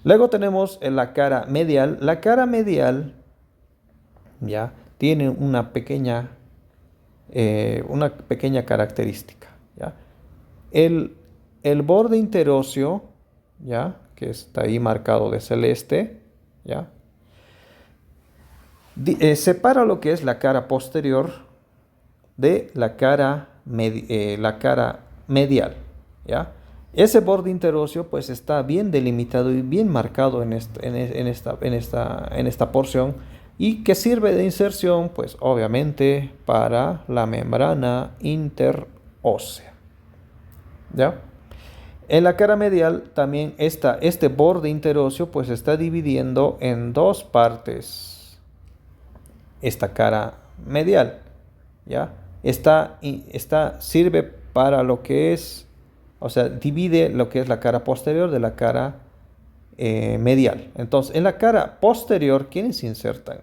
Luego tenemos en la cara medial. La cara medial, ¿ya? Tiene una pequeña característica, ¿ya? El borde interóseo, ¿ya? Que está ahí marcado de celeste, ¿ya? Separa lo que es la cara posterior de la cara medial, ¿ya? Ese borde interóseo pues está bien delimitado y bien marcado en esta porción, y que sirve de inserción pues obviamente para la membrana interósea, ¿ya? En la cara medial también este borde interóseo pues está dividiendo en 2 partes esta cara medial, ¿ya? Sirve para lo que es, o sea, divide lo que es la cara posterior de la cara medial. Entonces, en la cara posterior, ¿quiénes se insertan?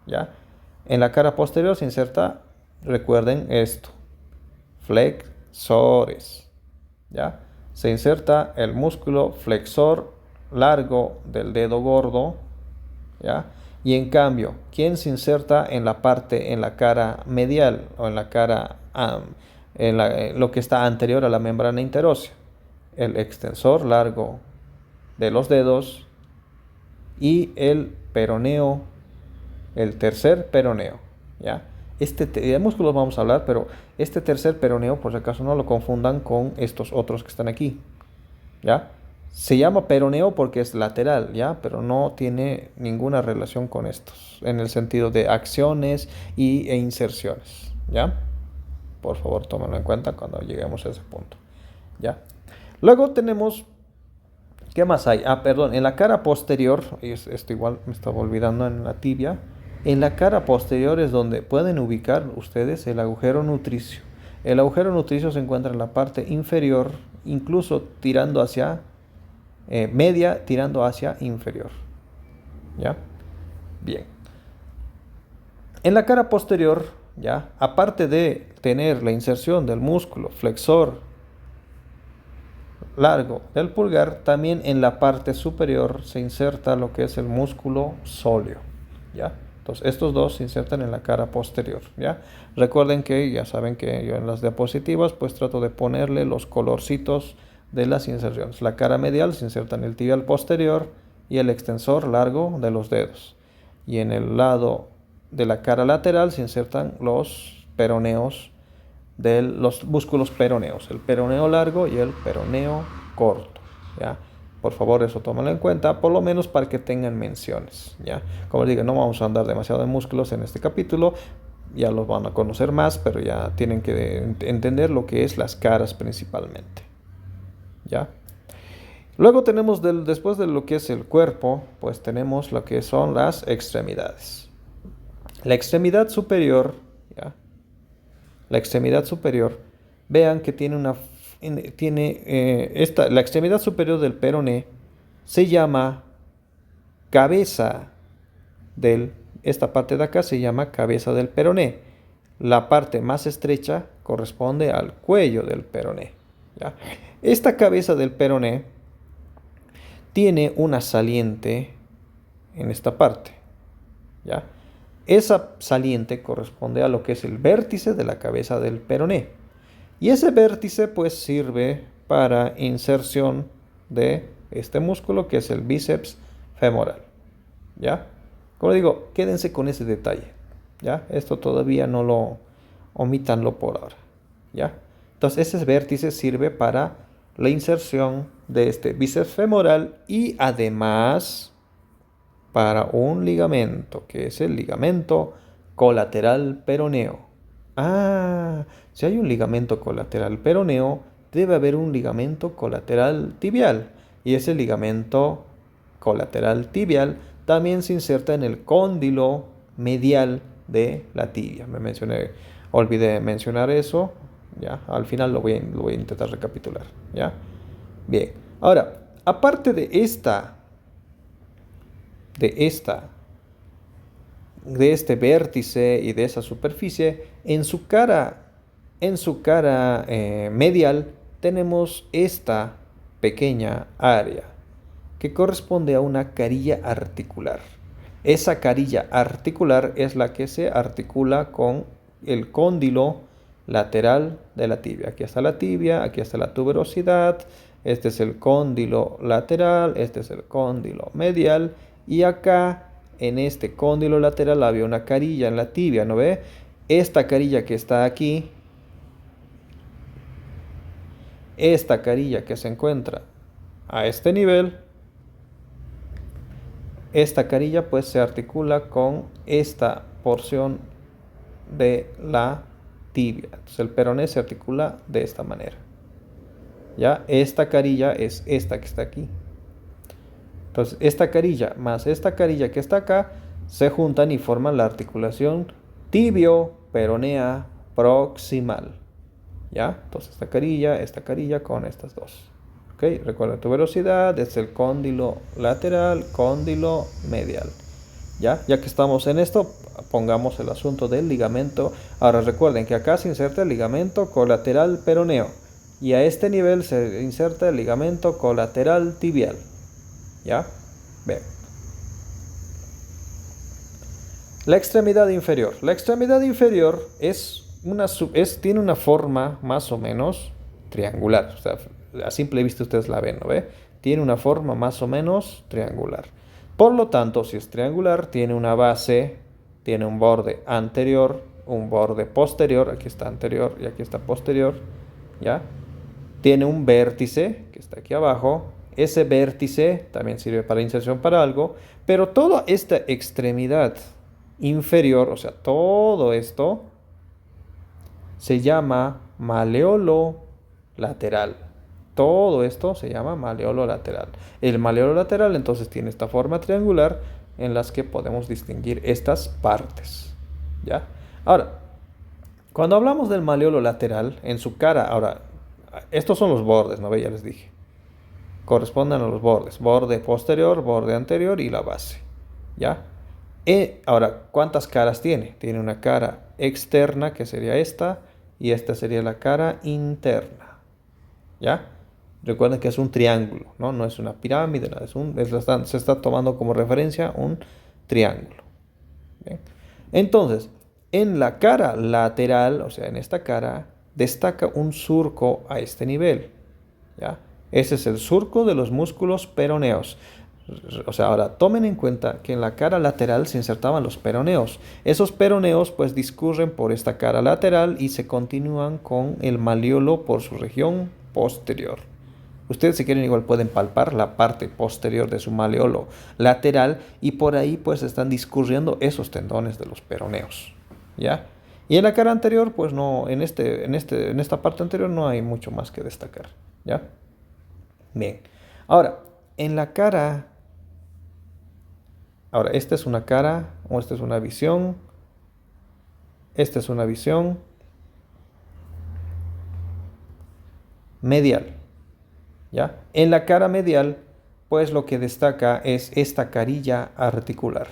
¿Ya? En la cara posterior se inserta, recuerden esto, flexores, ¿ya? Se inserta el músculo flexor largo del dedo gordo, ¿ya? Y en cambio, ¿quién se inserta en la cara medial o en la cara, lo que está anterior a la membrana interósea? El extensor largo de los dedos y el peroneo, el tercer peroneo, ¿ya? De músculos vamos a hablar, pero este tercer peroneo, por si acaso no lo confundan con estos otros que están aquí, ¿ya? Se llama peroneo porque es lateral, ¿ya? Pero no tiene ninguna relación con estos, en el sentido de acciones e inserciones, ¿ya? Por favor, tómenlo en cuenta cuando lleguemos a ese punto, ¿ya? Luego tenemos, ¿qué más hay? Perdón, en la cara posterior, esto igual me estaba olvidando, en la tibia, en la cara posterior es donde pueden ubicar ustedes el agujero nutricio. El agujero nutricio se encuentra en la parte inferior, incluso tirando hacia media, tirando hacia inferior, ¿ya? Bien. En la cara posterior, ¿ya? Aparte de tener la inserción del músculo flexor largo del pulgar, también en la parte superior se inserta lo que es el músculo sóleo, ¿ya? Entonces, estos dos se insertan en la cara posterior, ¿ya? Recuerden que ya saben que yo en las diapositivas pues trato de ponerle los colorcitos de las inserciones. La cara medial se inserta en el tibial posterior y el extensor largo de los dedos. Y en el lado de la cara lateral se insertan los peroneos de los músculos peroneos, el peroneo largo y el peroneo corto, ¿ya? Por favor, eso tómenlo en cuenta, por lo menos para que tengan menciones, ¿ya? Como les digo, no vamos a andar demasiado en músculos en este capítulo, ya los van a conocer más, pero ya tienen que entender lo que es las caras principalmente, ¿ya? Luego tenemos, después de lo que es el cuerpo, pues tenemos lo que son las extremidades. La extremidad superior, ¿ya? La extremidad superior, vean que tiene la extremidad superior del peroné se llama cabeza esta parte de acá se llama cabeza del peroné. La parte más estrecha corresponde al cuello del peroné, ¿ya? Esta cabeza del peroné tiene una saliente en esta parte, ¿ya? Esa saliente corresponde a lo que es el vértice de la cabeza del peroné. Y ese vértice pues sirve para inserción de este músculo que es el bíceps femoral, ¿ya? Como digo, quédense con ese detalle, ¿ya? Esto todavía no lo omítanlo por ahora, ¿ya? Entonces ese vértice sirve para la inserción de este bíceps femoral y además para un ligamento, que es el ligamento colateral peroneo. Ah, si hay un ligamento colateral peroneo, debe haber un ligamento colateral tibial. Y ese ligamento colateral tibial también se inserta en el cóndilo medial de la tibia. Olvidé mencionar eso. Ya, al final lo voy a intentar recapitular. ¿Ya? Bien. Ahora, aparte de este vértice y de esa superficie, en su cara medial tenemos esta pequeña área que corresponde a una carilla articular. Esa carilla articular es la que se articula con el cóndilo lateral de la tibia. Aquí está la tibia, aquí está la tuberosidad, este es el cóndilo lateral, este es el cóndilo medial y acá en este cóndilo lateral había una carilla en la tibia, ¿no ve? Esta carilla que está aquí, esta carilla que se encuentra a este nivel, esta carilla pues se articula con esta porción de la tibia. Entonces el peroné se articula de esta manera. ¿Ya? Esta carilla es esta que está aquí. Entonces esta carilla más esta carilla que está acá se juntan y forman la articulación tibio-peronea proximal. ¿Ya? Entonces esta carilla con estas dos. ¿Ok? Recuerda tu velocidad, es el cóndilo lateral, cóndilo medial. ¿Ya? Ya que estamos en esto, pongamos el asunto del ligamento. Ahora recuerden que acá se inserta el ligamento colateral peroneo y a este nivel se inserta el ligamento colateral tibial. ¿Ya? Bien. La extremidad inferior. La extremidad inferior tiene una forma más o menos triangular. O sea, a simple vista ustedes la ven, ¿no ve? Tiene una forma más o menos triangular. Por lo tanto, si es triangular, tiene una base, tiene un borde anterior, un borde posterior, aquí está anterior y aquí está posterior, ¿ya? Tiene un vértice, que está aquí abajo. Ese vértice también sirve para inserción para algo, pero toda esta extremidad inferior, o sea, todo esto, se llama maleolo lateral. Todo esto se llama maleolo lateral. El maleolo lateral entonces tiene esta forma triangular en las que podemos distinguir estas partes. ¿Ya? Ahora, cuando hablamos del maleolo lateral, en su cara, ahora, estos son los bordes, ¿no ve? Ya les dije. Corresponden a los bordes. Borde posterior, borde anterior y la base. ¿Ya? Ahora, ¿cuántas caras tiene? Tiene una cara externa, que sería esta, y esta sería la cara interna. ¿Ya? Recuerden que es un triángulo, ¿no? No es una pirámide, se está tomando como referencia un triángulo. ¿Bien? Entonces, en la cara lateral, o sea, en esta cara, destaca un surco a este nivel. ¿Ya? Ese es el surco de los músculos peroneos. O sea, ahora tomen en cuenta que en la cara lateral se insertaban los peroneos. Esos peroneos pues discurren por esta cara lateral y se continúan con el maleolo por su región posterior. Ustedes si quieren igual pueden palpar la parte posterior de su maleolo lateral y por ahí pues están discurriendo esos tendones de los peroneos. ¿Ya? Y en la cara anterior pues no, en esta parte anterior no hay mucho más que destacar. ¿Ya? Bien. Ahora, en la cara... Ahora, esta es una cara o esta es una visión Esta es una visión medial, ¿ya? En la cara medial, pues lo que destaca es esta carilla articular.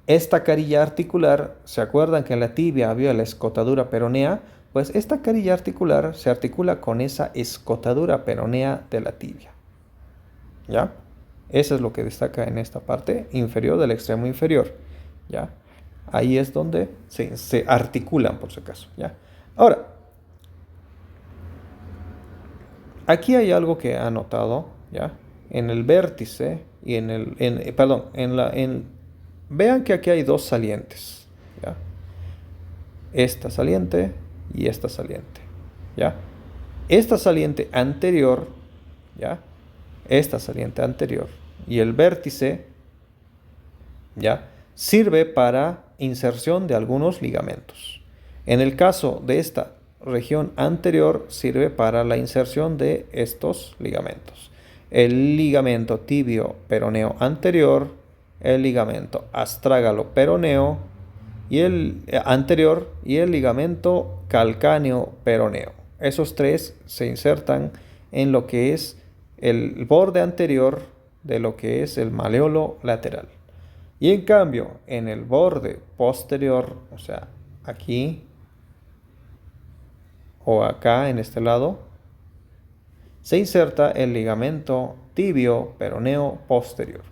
Esta carilla articular, ¿se acuerdan que en la tibia había la escotadura peronea? Pues esta carilla articular se articula con esa escotadura peronea de la tibia, ¿ya? Eso es lo que destaca en esta parte inferior del extremo inferior, ¿ya? Ahí es donde se articulan, por si acaso, ¿ya? Ahora, aquí hay algo que ha notado, ¿ya? En el vértice y perdón, vean que aquí hay dos salientes, ¿ya? Esta saliente y esta saliente, ¿ya? Esta saliente anterior, ¿ya? Esta saliente anterior y el vértice, ¿ya? Sirve para inserción de algunos ligamentos. En el caso de esta región anterior sirve para la inserción de estos ligamentos. El ligamento tibio peroneo anterior, el ligamento astrágalo peroneo y el anterior y el ligamento calcáneo peroneo. Esos tres se insertan en lo que es el borde anterior de lo que es el maleolo lateral. Y en cambio, en el borde posterior, o sea, aquí o acá en este lado, se inserta el ligamento tibio peroneo posterior.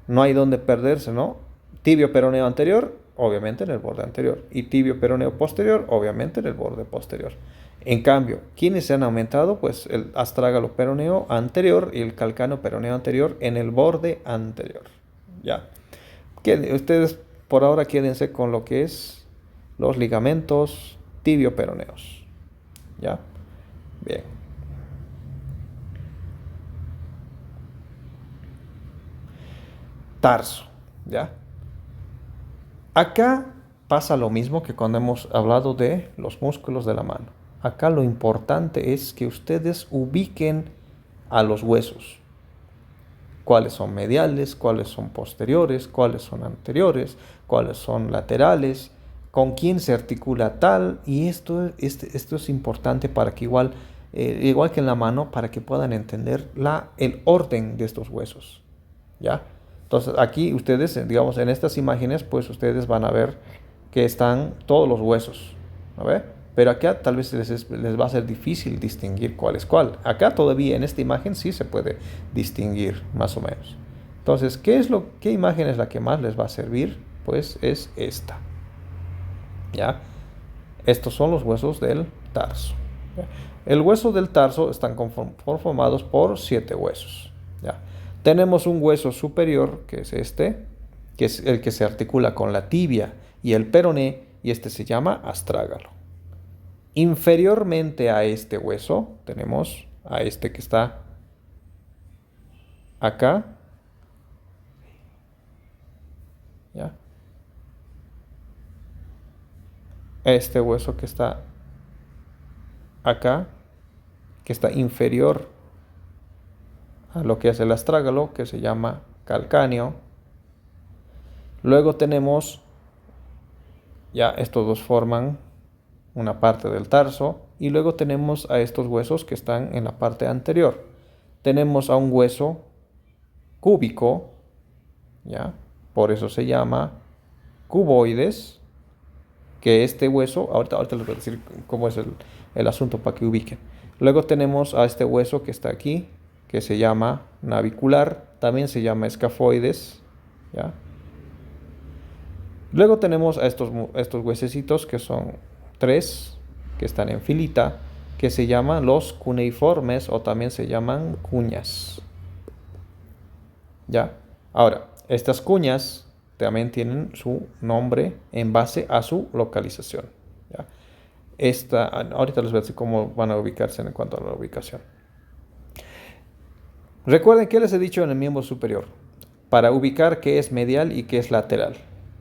No hay donde perderse, ¿no? Tibio peroneo anterior, obviamente en el borde anterior. Y tibio peroneo posterior, obviamente en el borde posterior. En cambio, ¿quiénes se han aumentado? Pues el astrágalo peroneo anterior y el calcáneo peroneo anterior en el borde anterior. Ya. Ustedes por ahora quédense con lo que es los ligamentos tibio peroneos. ¿Ya? Bien. Tarso. ¿Ya? Acá pasa lo mismo que cuando hemos hablado de los músculos de la mano. Acá lo importante es que ustedes ubiquen a los huesos. Cuáles son mediales, cuáles son posteriores, cuáles son anteriores, cuáles son laterales, con quién se articula tal. Y esto es importante para que igual que en la mano, para que puedan entender el orden de estos huesos. ¿Ya? Entonces aquí ustedes, digamos, en estas imágenes, pues ustedes van a ver que están todos los huesos. ¿No ve? Pero acá tal vez les va a ser difícil distinguir cuál es cuál. Acá todavía en esta imagen sí se puede distinguir más o menos. Entonces, ¿qué imagen es la que más les va a servir? Pues es esta. ¿Ya? Estos son los huesos del tarso. ¿Ya? El hueso del tarso están conformados por 7 huesos. ¿Ya? Tenemos un hueso superior, que es este, que es el que se articula con la tibia y el peroné, y este se llama astrágalo. Inferiormente a este hueso tenemos a este que está acá, ¿ya? Este hueso que está acá, que está inferior a lo que es el astrágalo, que se llama calcáneo. Luego tenemos, ya estos dos forman una parte del tarso, y luego tenemos a estos huesos que están en la parte anterior. Tenemos a un hueso cúbico, ¿ya? Por eso se llama cuboides, que este hueso, ahorita les voy a decir cómo es el asunto para que ubiquen. Luego tenemos a este hueso que está aquí, que se llama navicular, también se llama escafoides, ¿ya? Luego tenemos a estos huesecitos que son 3, que están en filita, que se llaman los cuneiformes o también se llaman cuñas. ¿Ya? Ahora, estas cuñas también tienen su nombre en base a su localización. ¿Ya? Ahorita les voy a decir cómo van a ubicarse en cuanto a la ubicación. Recuerden que les he dicho en el miembro superior, para ubicar qué es medial y qué es lateral.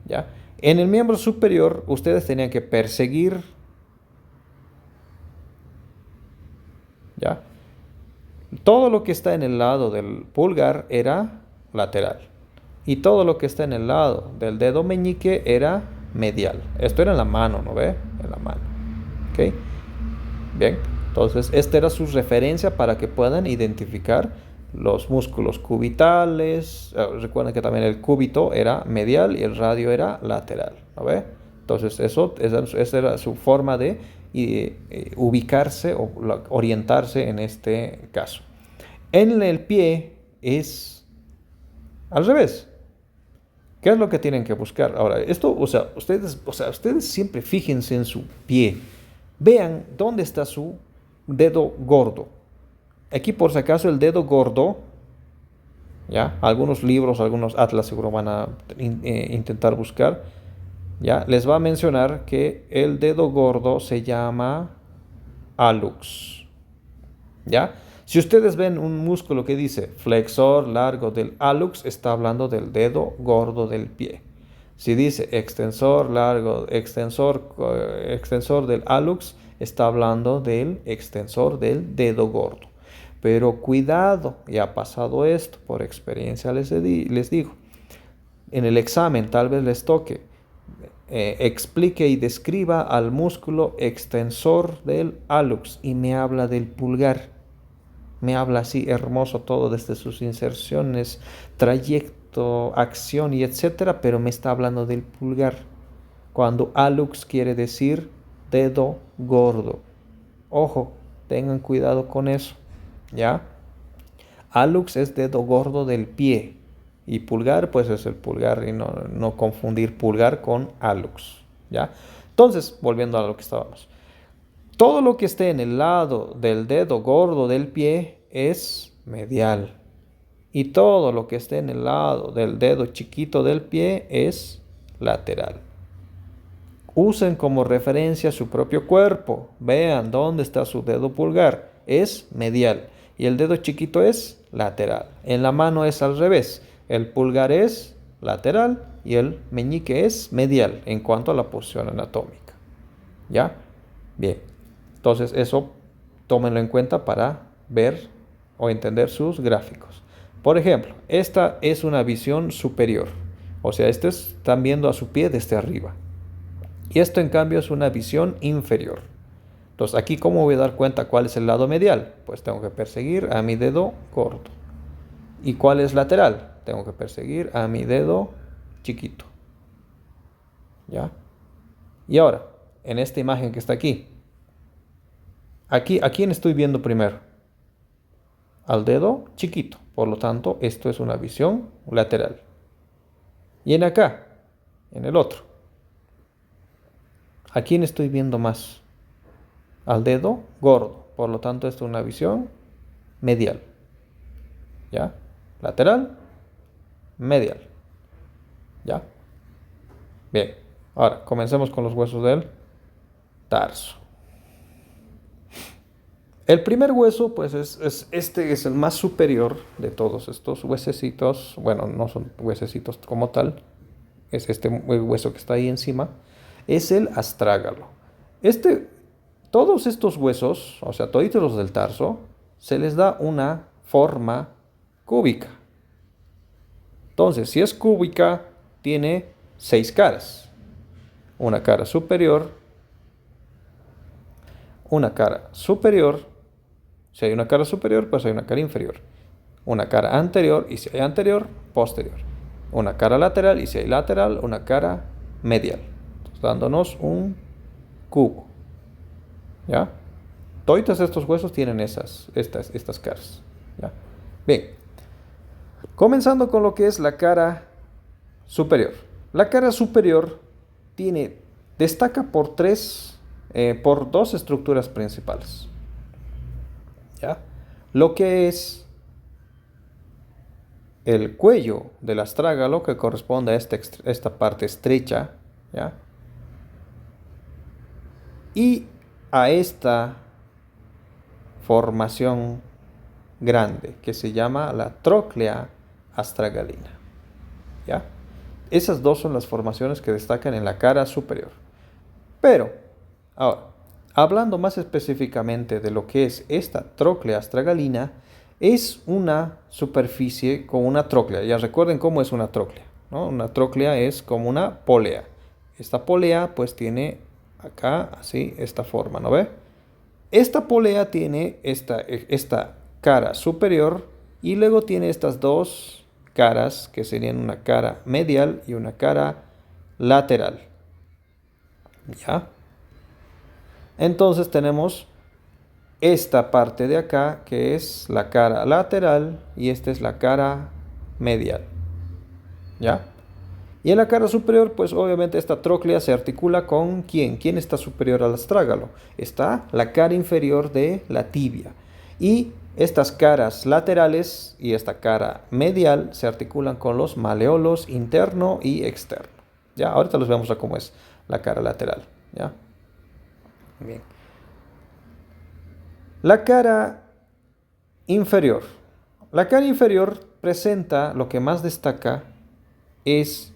¿Ya? En el miembro superior, ustedes tenían que perseguir, ¿ya? Todo lo que está en el lado del pulgar era lateral. Y todo lo que está en el lado del dedo meñique era medial. Esto era en la mano, ¿no ve? En la mano. ¿Ok? Bien. Entonces, esta era su referencia para que puedan identificar los músculos cubitales. Recuerden que también el cúbito era medial y el radio era lateral, ¿no ve? Entonces, esa era su forma de ubicarse o orientarse en este caso. En el pie es al revés. ¿Qué es lo que tienen que buscar? Ahora, esto, ustedes siempre fíjense en su pie. Vean dónde está su dedo gordo. Aquí, por si acaso, el dedo gordo, ¿ya? Algunos libros, algunos atlas seguro van a intentar buscar, ¿ya? Les va a mencionar que el dedo gordo se llama hallux, ¿ya? Si ustedes ven un músculo que dice flexor largo del hallux, está hablando del dedo gordo del pie. Si dice extensor largo, extensor del hallux, está hablando del extensor del dedo gordo. Pero cuidado, ya ha pasado esto, por experiencia les digo. En el examen tal vez les toque, explique y describa al músculo extensor del hallux y me habla del pulgar. Me habla así hermoso todo desde sus inserciones, trayecto, acción y etcétera, pero me está hablando del pulgar. Cuando hallux quiere decir dedo gordo. Ojo, tengan cuidado con eso, ¿ya? Hallux es dedo gordo del pie y pulgar pues es el pulgar y no confundir pulgar con hallux, ¿ya? Entonces, volviendo a lo que estábamos. Todo lo que esté en el lado del dedo gordo del pie es medial. Y todo lo que esté en el lado del dedo chiquito del pie es lateral. Usen como referencia su propio cuerpo. Vean dónde está su dedo pulgar. Es medial. Y el dedo chiquito es lateral. En la mano es al revés. El pulgar es lateral y el meñique es medial en cuanto a la posición anatómica. ¿Ya? Bien. Entonces eso tómenlo en cuenta para ver o entender sus gráficos. Por ejemplo, esta es una visión superior. O sea, están viendo a su pie desde arriba. Y esto en cambio es una visión inferior. Entonces aquí, ¿cómo voy a dar cuenta cuál es el lado medial? Pues tengo que perseguir a mi dedo gordo. ¿Y cuál es lateral? Tengo que perseguir a mi dedo chiquito. ¿Ya? Y ahora, en esta imagen que está aquí, ¿a quién estoy viendo primero? Al dedo chiquito. Por lo tanto, esto es una visión lateral. Y en acá, en el otro, ¿a quién estoy viendo más? Al dedo gordo. Por lo tanto, esto es una visión medial. ¿Ya? Lateral, medial. ¿Ya? Bien. Ahora, comencemos con los huesos del tarso. El primer hueso, pues este es el más superior de todos estos huesecitos. Bueno, no son huesecitos como tal. Es este hueso que está ahí encima. Es el astrágalo. Todos estos huesos, o sea, toditos los del tarso, se les da una forma cúbica. Entonces, si es cúbica, tiene 6 caras. Una cara superior, una cara superior. Si hay una cara superior, pues hay una cara inferior. Una cara anterior, y si hay anterior, posterior. Una cara lateral, y si hay lateral, una cara medial. Entonces, dándonos un cubo. ¿Ya? Todos estos huesos tienen estas caras. ¿Ya? Bien. Comenzando con lo que es la cara superior. La cara superior destaca por dos estructuras principales. ¿Ya? Lo que es el cuello del astrágalo, que corresponde a esta parte estrecha, ¿ya? Y a esta formación grande que se llama la tróclea astragalina, ¿ya? Esas dos son las formaciones que destacan en la cara superior. Pero, ahora, hablando más específicamente de lo que es esta tróclea astragalina, es una superficie con una tróclea. Ya recuerden cómo es una tróclea, ¿no? Una tróclea es como una polea. Esta polea pues tiene acá así esta forma, ¿no ve? Esta polea tiene esta cara superior y luego tiene estas dos caras que serían una cara medial y una cara lateral. ¿Ya? Entonces tenemos esta parte de acá que es la cara lateral y esta es la cara medial. ¿Ya? Y en la cara superior, pues obviamente esta tróclea se articula con ¿quién? ¿Quién está superior al astrágalo? Está la cara inferior de la tibia. Y estas caras laterales y esta cara medial se articulan con los maleolos interno y externo. ¿Ya? Ahorita los vemos a cómo es la cara lateral. ¿Ya? Bien. La cara inferior. La cara inferior presenta, lo que más destaca es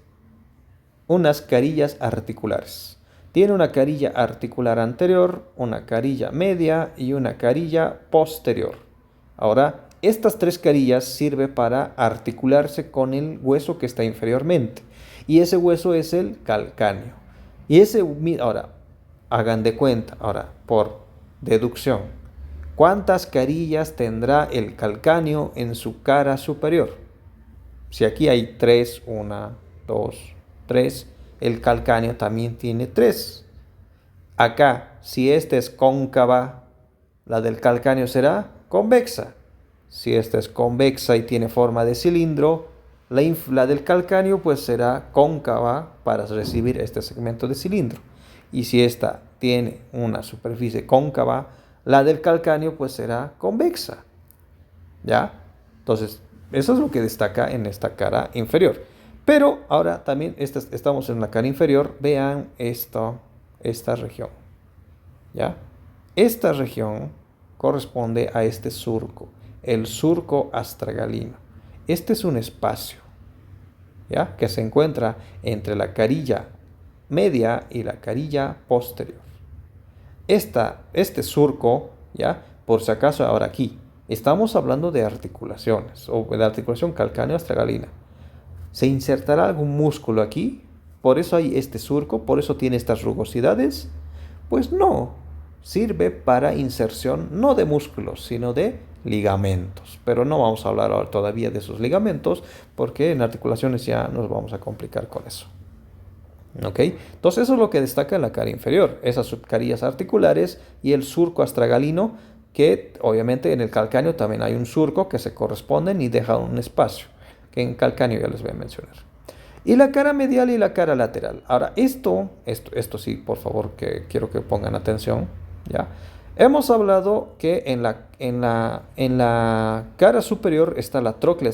unas carillas articulares. Tiene una carilla articular anterior, una carilla media y una carilla posterior. Ahora, estas tres carillas sirven para articularse con el hueso que está inferiormente. Y ese hueso es el calcáneo. Ahora, hagan de cuenta, ahora, por deducción, ¿cuántas carillas tendrá el calcáneo en su cara superior? Si aquí hay 3, 1, 2, 3, el calcáneo también tiene 3. Acá, si esta es cóncava, la del calcáneo será convexa. Si esta es convexa y tiene forma de cilindro, la del calcáneo pues será cóncava para recibir este segmento de cilindro. Y si esta tiene una superficie cóncava, la del calcáneo pues será convexa. ¿Ya? Entonces, eso es lo que destaca en esta cara inferior. Pero ahora también estamos en la cara inferior. Vean esta región. ¿Ya? Esta región corresponde a este surco, el surco astragalino. Este es un espacio, ¿ya? Que se encuentra entre la carilla media y la carilla posterior. Este surco, ¿ya? Por si acaso ahora aquí, estamos hablando de articulaciones o de articulación calcáneo-astragalina. ¿Se insertará algún músculo aquí? ¿Por eso hay este surco? ¿Por eso tiene estas rugosidades? Pues no, sirve para inserción no de músculos, sino de ligamentos. Pero no vamos a hablar ahora todavía de esos ligamentos porque en articulaciones ya nos vamos a complicar con eso. ¿Ok? Entonces eso es lo que destaca en la cara inferior, esas subcarillas articulares y el surco astragalino, que obviamente en el calcáneo también hay un surco que se corresponden y dejan un espacio, que en calcáneo ya les voy a mencionar. Y la cara medial y la cara lateral. Ahora, esto sí, por favor, que quiero que pongan atención, ¿ya? Hemos hablado que en la cara superior está la tróclea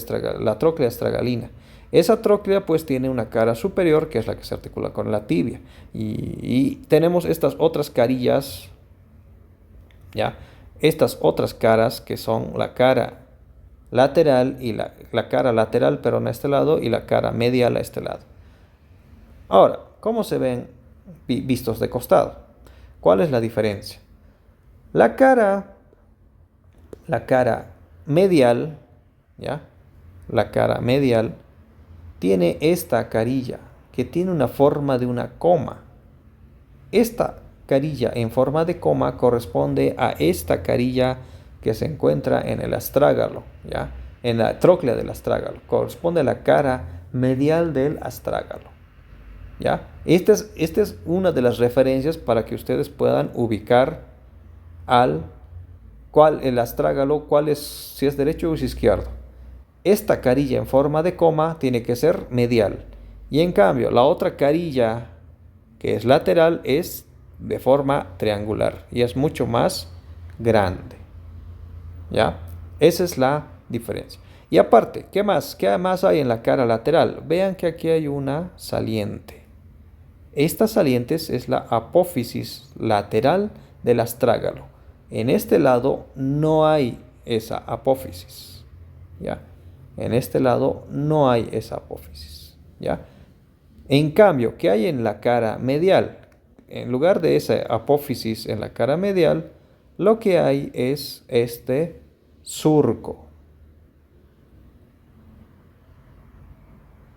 astragalina. Esa tróclea pues tiene una cara superior que es la que se articula con la tibia. Y tenemos estas otras carillas, ¿ya? Estas otras caras que son la cara lateral y la cara lateral, pero en este lado, y la cara medial a este lado. Ahora, ¿cómo se ven vistos de costado? ¿Cuál es la diferencia? La cara medial, ¿ya? La cara medial tiene esta carilla que tiene una forma de una coma. Esta carilla en forma de coma corresponde a esta carilla que se encuentra en el astrágalo, ¿ya? En la tróclea del astrágalo. Corresponde a la cara medial del astrágalo, ¿ya? Esta es una de las referencias para que ustedes puedan ubicar el astrágalo, si es derecho o es izquierdo. Esta carilla en forma de coma tiene que ser medial. Y en cambio, la otra carilla que es lateral es de forma triangular y es mucho más grande. ¿Ya? Esa es la diferencia. Y aparte, ¿qué más? ¿Qué más hay en la cara lateral? Vean que aquí hay una saliente. Esta saliente es la apófisis lateral del astrágalo. En este lado no hay esa apófisis. ¿Ya? En este lado no hay esa apófisis, ¿ya? En cambio, ¿qué hay en la cara medial? En lugar de esa apófisis en la cara medial, lo que hay es este surco,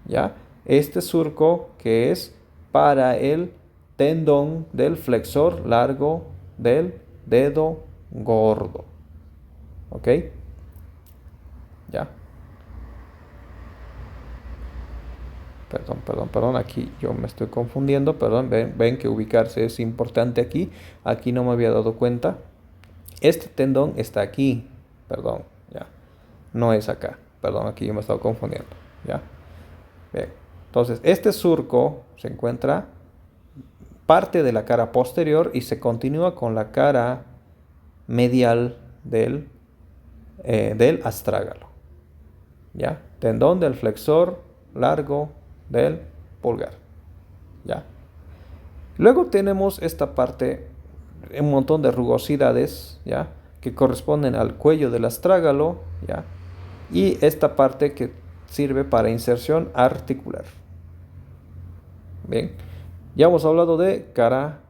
¿ya? Este surco que es para el tendón del flexor largo del dedo gordo. ¿Ok? Ya. Perdón, aquí yo me estoy confundiendo, perdón, ven que ubicarse es importante aquí no me había dado cuenta. Este tendón está aquí, perdón, ya, no es acá, perdón, aquí yo me he estado confundiendo, ya. Bien, entonces este surco se encuentra parte de la cara posterior y se continúa con la cara medial del astrágalo, ya, tendón del flexor largo del pulgar, ¿ya? Luego tenemos esta parte, un montón de rugosidades, ¿ya? Que corresponden al cuello del astrágalo, ¿ya? Y esta parte que sirve para inserción articular. Bien, ya hemos hablado de cara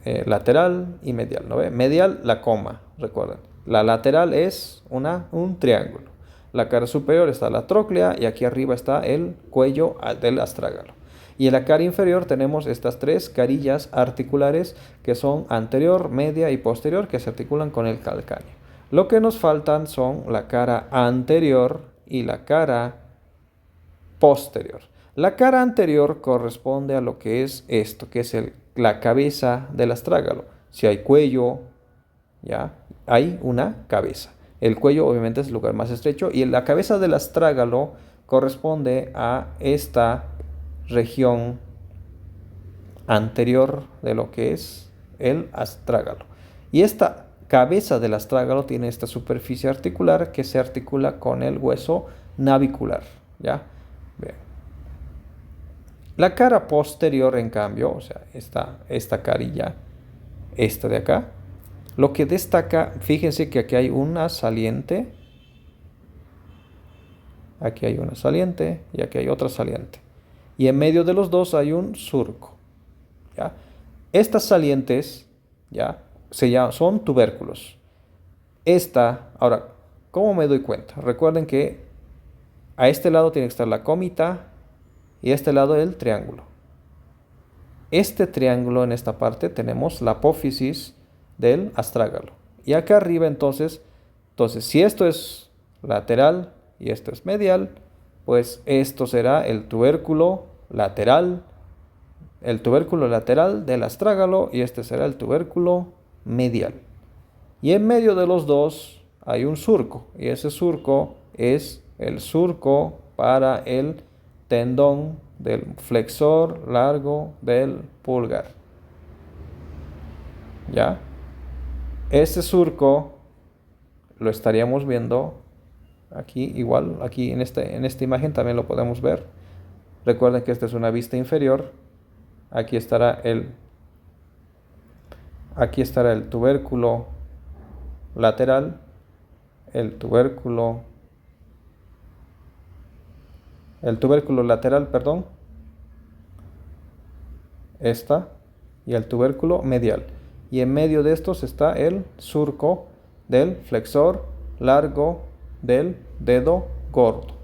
lateral y medial, ¿no ve? Medial, la coma, recuerden. La lateral es un triángulo. La cara superior está la tróclea y aquí arriba está el cuello del astrágalo. Y en la cara inferior tenemos estas tres carillas articulares que son anterior, media y posterior que se articulan con el calcáneo. Lo que nos faltan son la cara anterior y la cara posterior. La cara anterior corresponde a lo que es esto, que es la cabeza del astrágalo. Si hay cuello, ya hay una cabeza. El cuello obviamente es el lugar más estrecho y la cabeza del astrágalo corresponde a esta región anterior de lo que es el astrágalo. Y esta cabeza del astrágalo tiene esta superficie articular que se articula con el hueso navicular, ¿ya? Bien. La cara posterior, en cambio, o sea, esta carilla, esta de acá, lo que destaca, fíjense que aquí hay una saliente, aquí hay una saliente y aquí hay otra saliente. Y en medio de los dos hay un surco, ¿ya? Estas salientes, ¿ya? Son tubérculos. Ahora, ¿cómo me doy cuenta? Recuerden que a este lado tiene que estar la cómita y a este lado el triángulo. Este triángulo en esta parte tenemos la apófisis del astrágalo. Y acá arriba entonces, si esto es lateral y esto es medial, pues esto será el tubérculo lateral del astrágalo y este será el tubérculo medial. Y en medio de los dos hay un surco y ese surco es el surco para el tendón del flexor largo del pulgar. ¿Ya? Este surco lo estaríamos viendo aquí, igual, aquí en esta imagen también lo podemos ver. Recuerden que esta es una vista inferior. Aquí estará el tubérculo lateral, el tubérculo lateral, perdón, y el tubérculo medial. Y en medio de estos está el surco del flexor largo del dedo gordo,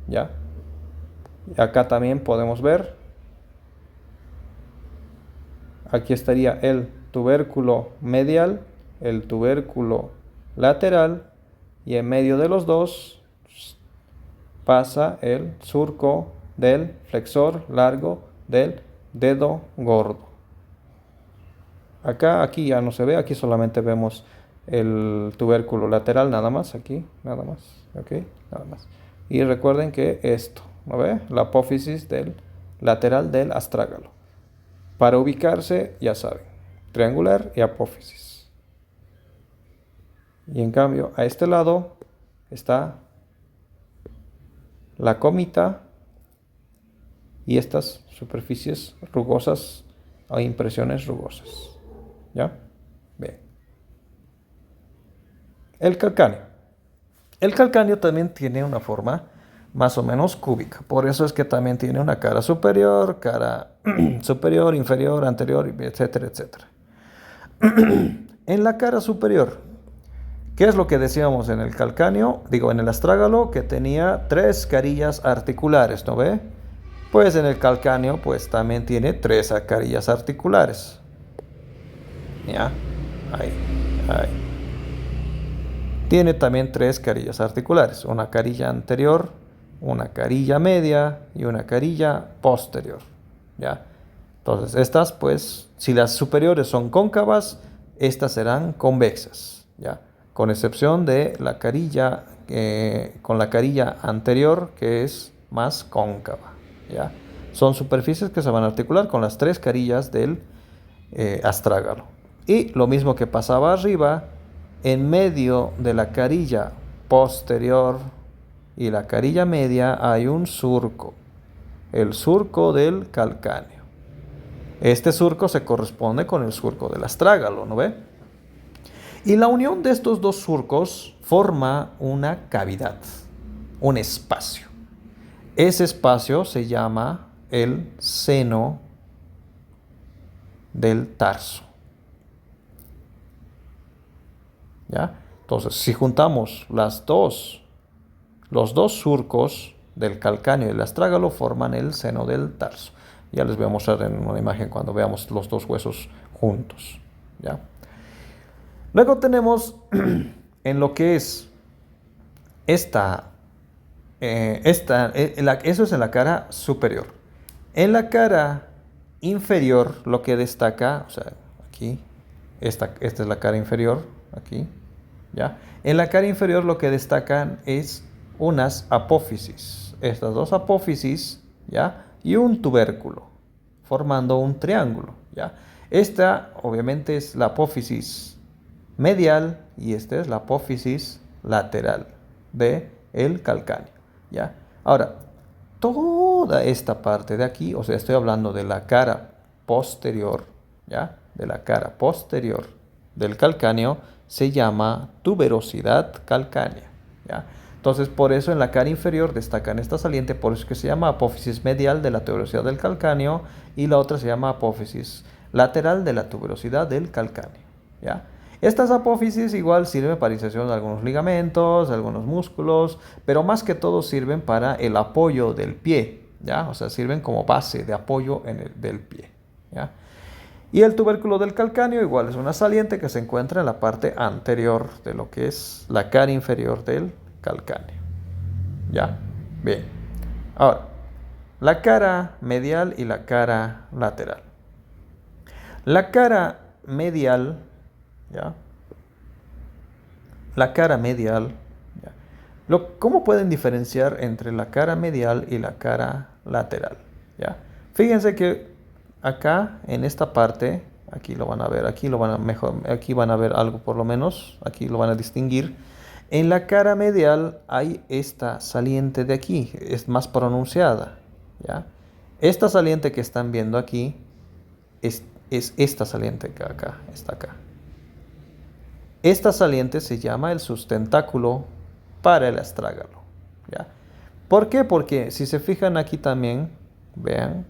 ¿ya? Y acá también podemos ver, aquí estaría el tubérculo medial, el tubérculo lateral, y en medio de los dos pasa el surco del flexor largo del dedo gordo. Aquí ya no se ve, aquí solamente vemos el tubérculo lateral, nada más, aquí, nada más, ok, nada más. Y recuerden que esto, ¿no ve? La apófisis del lateral del astrágalo. Para ubicarse, ya saben, triangular y apófisis. Y en cambio, a este lado está la cómita y estas superficies rugosas o impresiones rugosas. ¿Ya? Bien. El calcáneo. El calcáneo también tiene una forma más o menos cúbica. Por eso es que también tiene una cara superior, inferior, anterior, etcétera, etcétera. En la cara superior, ¿qué es lo que decíamos en el calcáneo? En el astrágalo, que tenía tres carillas articulares, ¿no ve? Pues en el calcáneo pues también tiene 3 carillas articulares. ¿Ya? Ahí, ahí. Tiene también 3 carillas articulares, una carilla anterior, una carilla media y una carilla posterior. ¿Ya? Entonces, estas, pues, si las superiores son cóncavas, estas serán convexas, ¿ya? Con excepción de la carilla, con la carilla anterior, que es más cóncava, ¿ya? Son superficies que se van a articular con las 3 carillas del astrágalo. Y lo mismo que pasaba arriba, en medio de la carilla posterior y la carilla media hay un surco, el surco del calcáneo. Este surco se corresponde con el surco del astrágalo, ¿no ve? Y la unión de estos dos surcos forma una cavidad, un espacio. Ese espacio se llama el seno del tarso. ¿Ya? Entonces, si juntamos los dos surcos del calcáneo y el astrágalo forman el seno del tarso. Ya les voy a mostrar en una imagen cuando veamos los dos huesos juntos. ¿Ya? Luego tenemos en lo que es eso es en la cara superior. En la cara inferior lo que destaca, o sea, aquí, esta es la cara inferior, aquí, ¿ya? En la cara inferior lo que destacan es unas apófisis, estas 2 apófisis, ¿ya? Y un tubérculo, formando un triángulo, ¿ya? Esta obviamente es la apófisis medial y esta es la apófisis lateral del calcáneo, ¿ya? Ahora, toda esta parte de aquí, o sea, estoy hablando de la cara posterior, ¿ya? De la cara posterior del calcáneo, se llama tuberosidad calcánea, ¿ya? Entonces, por eso en la cara inferior destacan esta saliente, por eso que se llama apófisis medial de la tuberosidad del calcáneo y la otra se llama apófisis lateral de la tuberosidad del calcáneo, ¿ya? Estas apófisis igual sirven para inserción de algunos ligamentos, de algunos músculos, pero más que todo sirven para el apoyo del pie, ¿ya? O sea, sirven como base de apoyo del pie, ¿ya? Y el tubérculo del calcáneo igual es una saliente que se encuentra en la parte anterior de lo que es la cara inferior del calcáneo, ¿ya? Bien. Ahora, la cara medial y la cara lateral. La cara medial, ¿ya? La cara medial, ¿ya? ¿Cómo pueden diferenciar entre la cara medial y la cara lateral? ¿Ya? Fíjense que acá, en esta parte, aquí lo van a ver, aquí van a ver algo por lo menos, aquí lo van a distinguir. En la cara medial hay esta saliente de aquí, es más pronunciada, ¿ya? Esta saliente que están viendo aquí es esta saliente que acá, está acá. Esta saliente se llama el sustentáculo para el astrágalo, ¿ya? ¿Por qué? Porque si se fijan aquí también, vean,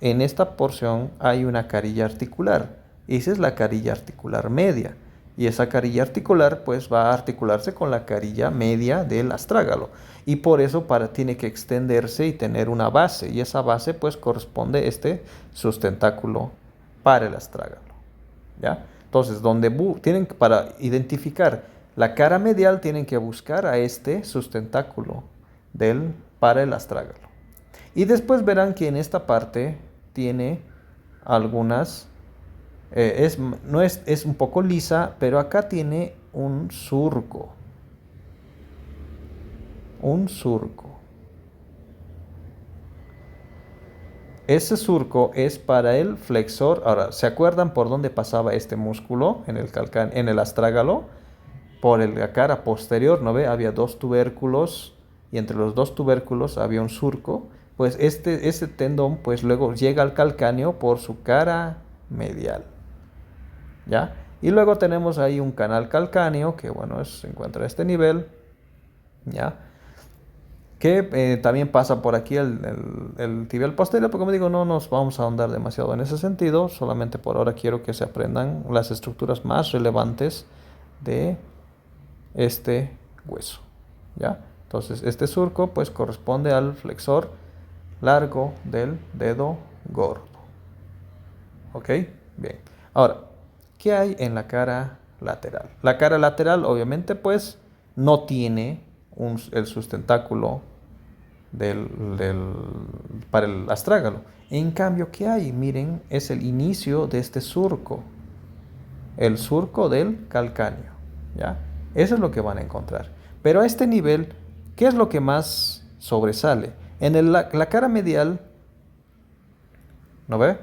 en esta porción hay una carilla articular. Esa es la carilla articular media. Y esa carilla articular pues va a articularse con la carilla media del astrágalo. Y por eso tiene que extenderse y tener una base. Y esa base pues corresponde a este sustentáculo para el astrágalo, ¿ya? Entonces, para identificar la cara medial tienen que buscar a este sustentáculo para el astrágalo. Y después verán que en esta parte tiene algunas, es un poco lisa, pero acá tiene un surco. Un surco. Ese surco es para el flexor. Ahora, ¿se acuerdan por dónde pasaba este músculo en el astrágalo? Por la cara posterior, ¿no ve? Había 2 tubérculos y entre los 2 tubérculos había un surco. Pues ese tendón pues luego llega al calcáneo por su cara medial, ¿ya? Y luego tenemos ahí un canal calcáneo que bueno, se encuentra a este nivel, ¿ya? Que también pasa por aquí el tibial posterior, pero como digo, no nos vamos a ahondar demasiado en ese sentido, solamente por ahora quiero que se aprendan las estructuras más relevantes de este hueso, ¿ya? Entonces este surco pues corresponde al flexor largo del dedo gordo. ¿Ok? Bien. Ahora, ¿qué hay en la cara lateral? La cara lateral, obviamente, pues no tiene el sustentáculo para el astrágalo. En cambio, ¿qué hay? Miren, es el inicio de este surco, el surco del calcáneo, ¿ya? Eso es lo que van a encontrar. Pero a este nivel, ¿qué es lo que más sobresale? La cara medial, ¿no ve?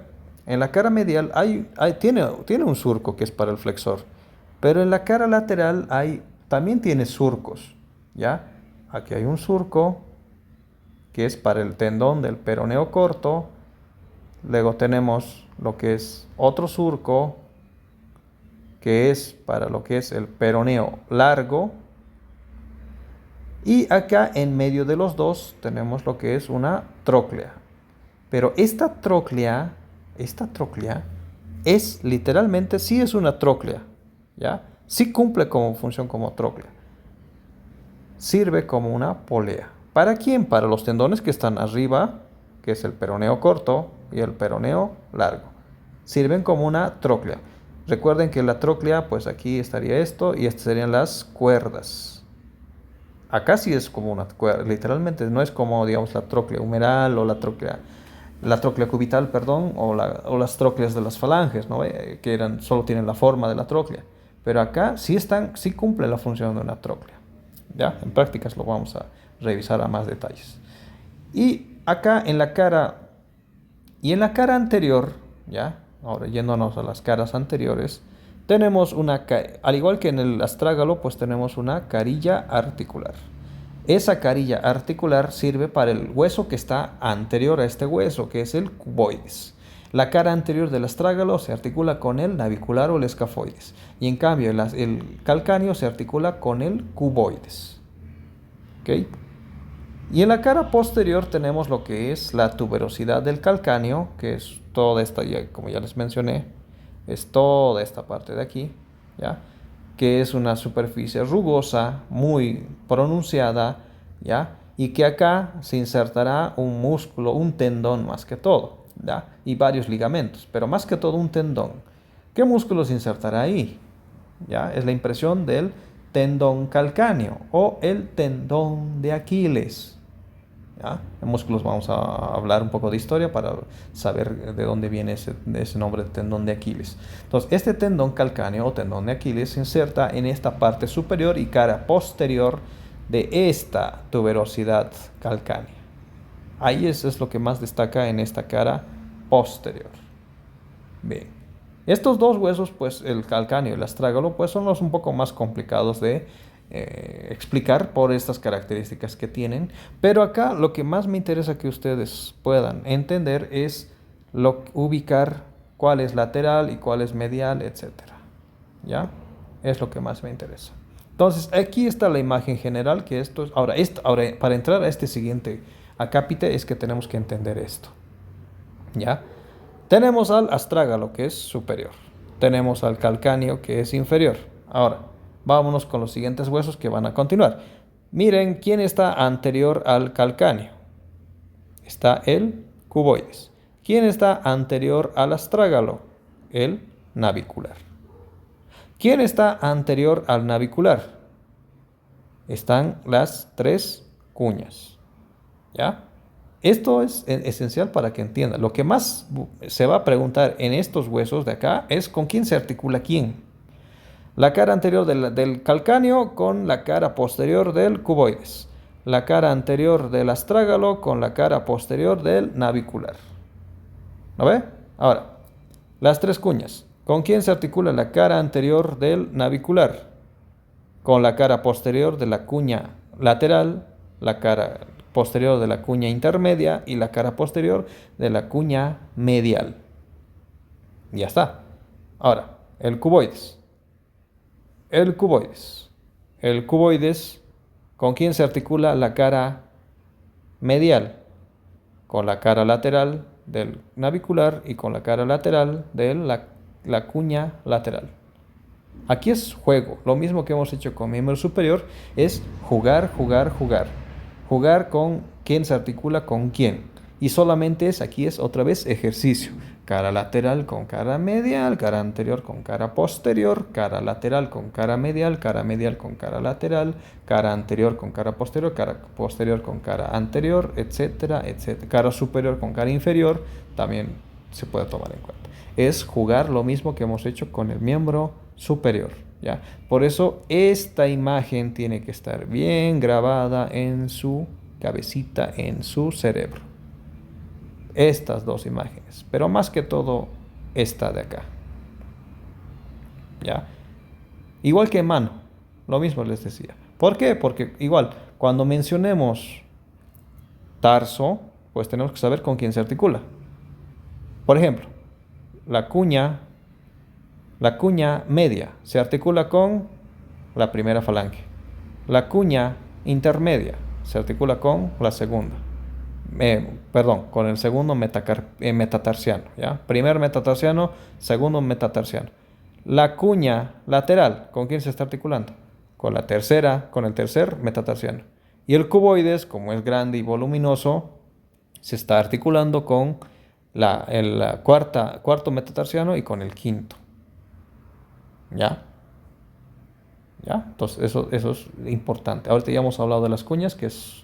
En la cara medial tiene un surco que es para el flexor, pero en la cara lateral también tiene surcos, ¿ya? Aquí hay un surco que es para el tendón del peroneo corto. Luego tenemos lo que es otro surco, que es para lo que es el peroneo largo. Y acá en medio de los dos tenemos lo que es una tróclea. Pero esta tróclea es literalmente, sí es una tróclea, ¿ya? Sí cumple como función como tróclea. Sirve como una polea. ¿Para quién? Para los tendones que están arriba, que es el peroneo corto y el peroneo largo. Sirven como una tróclea. Recuerden que la tróclea, pues aquí estaría esto y estas serían las cuerdas. Acá sí es como una cuerda, literalmente no es como, digamos, la tróclea humeral o la tróclea cubital, perdón, o las trócleas de las falanges, ¿no? Solo tienen la forma de la tróclea. Pero acá sí cumple la función de una tróclea. ¿Ya? En prácticas lo vamos a revisar a más detalles. Y acá en la cara anterior, ¿ya? Ahora yéndonos a las caras anteriores, tenemos al igual que en el astrágalo, pues tenemos una carilla articular. Esa carilla articular sirve para el hueso que está anterior a este hueso, que es el cuboides. La cara anterior del astrágalo se articula con el navicular o el escafoides. Y en cambio el calcáneo se articula con el cuboides. ¿Ok? Y en la cara posterior tenemos lo que es la tuberosidad del calcáneo, que es toda esta, como ya les mencioné, es toda esta parte de aquí, ¿ya? Que es una superficie rugosa, muy pronunciada, ¿ya? Y que acá se insertará un músculo, un tendón más que todo, ¿ya? Y varios ligamentos, pero más que todo un tendón. ¿Qué músculo se insertará ahí? ¿Ya? Es la impresión del tendón calcáneo o el tendón de Aquiles. ¿Ya? En músculos vamos a hablar un poco de historia para saber de dónde viene ese nombre de tendón de Aquiles. Entonces, este tendón calcáneo o tendón de Aquiles se inserta en esta parte superior y cara posterior de esta tuberosidad calcánea. Ahí es lo que más destaca en esta cara posterior. Bien. Estos dos huesos, pues el calcáneo y el astrágalo, pues son los un poco más complicados de explicar por estas características que tienen. Pero acá lo que más me interesa que ustedes puedan entender es ubicar cuál es lateral y cuál es medial, etcétera. ¿Ya? Es lo que más me interesa. Entonces, aquí está la imagen general, que esto es... Ahora, para entrar a este siguiente acápite es que tenemos que entender esto. ¿Ya? Tenemos al astrágalo, que es superior. Tenemos al calcáneo, que es inferior. Ahora, vámonos con los siguientes huesos que van a continuar. Miren quién está anterior al calcáneo. Está el cuboides. ¿Quién está anterior al astrágalo? El navicular. ¿Quién está anterior al navicular? Están las tres cuñas. ¿Ya? Esto es esencial para que entiendan. Lo que más se va a preguntar en estos huesos de acá es con quién se articula quién. La cara anterior del calcáneo con la cara posterior del cuboides. La cara anterior del astrágalo con la cara posterior del navicular. ¿Lo ve? Ahora, las tres cuñas. ¿Con quién se articula la cara anterior del navicular? Con la cara posterior de la cuña lateral, la cara posterior de la cuña intermedia y la cara posterior de la cuña medial. Ya está. Ahora, el cuboides. El cuboides. El cuboides, ¿con quién se articula la cara medial? Con la cara lateral del navicular y con la cara lateral de la cuña lateral. Aquí es juego. Lo mismo que hemos hecho con miembro superior es jugar, jugar, jugar. Jugar con quién se articula con quién. Y solamente aquí es otra vez ejercicio. Cara lateral con cara medial, cara anterior con cara posterior, cara lateral con cara medial con cara lateral, cara anterior con cara posterior con cara anterior, etcétera, etcétera. Cara superior con cara inferior también se puede tomar en cuenta. Es jugar lo mismo que hemos hecho con el miembro superior, ¿ya? Por eso esta imagen tiene que estar bien grabada en su cabecita, en su cerebro. Estas dos imágenes, pero más que todo esta de acá, ¿ya? Igual que en mano, lo mismo les decía. ¿Por qué? Porque igual, cuando mencionemos tarso, pues tenemos que saber con quién se articula. Por ejemplo, la cuña media se articula con la primera falange. La cuña intermedia se articula con la segunda. Con el segundo metatarsiano, ¿ya? Primer metatarsiano, segundo metatarsiano. La cuña lateral, ¿con quién se está articulando? Con el tercer metatarsiano. Y el cuboides, como es grande y voluminoso, se está articulando con el cuarto metatarsiano y con el quinto. ¿Ya? ¿Ya? Entonces, eso es importante. Ahorita ya hemos hablado de las cuñas, que es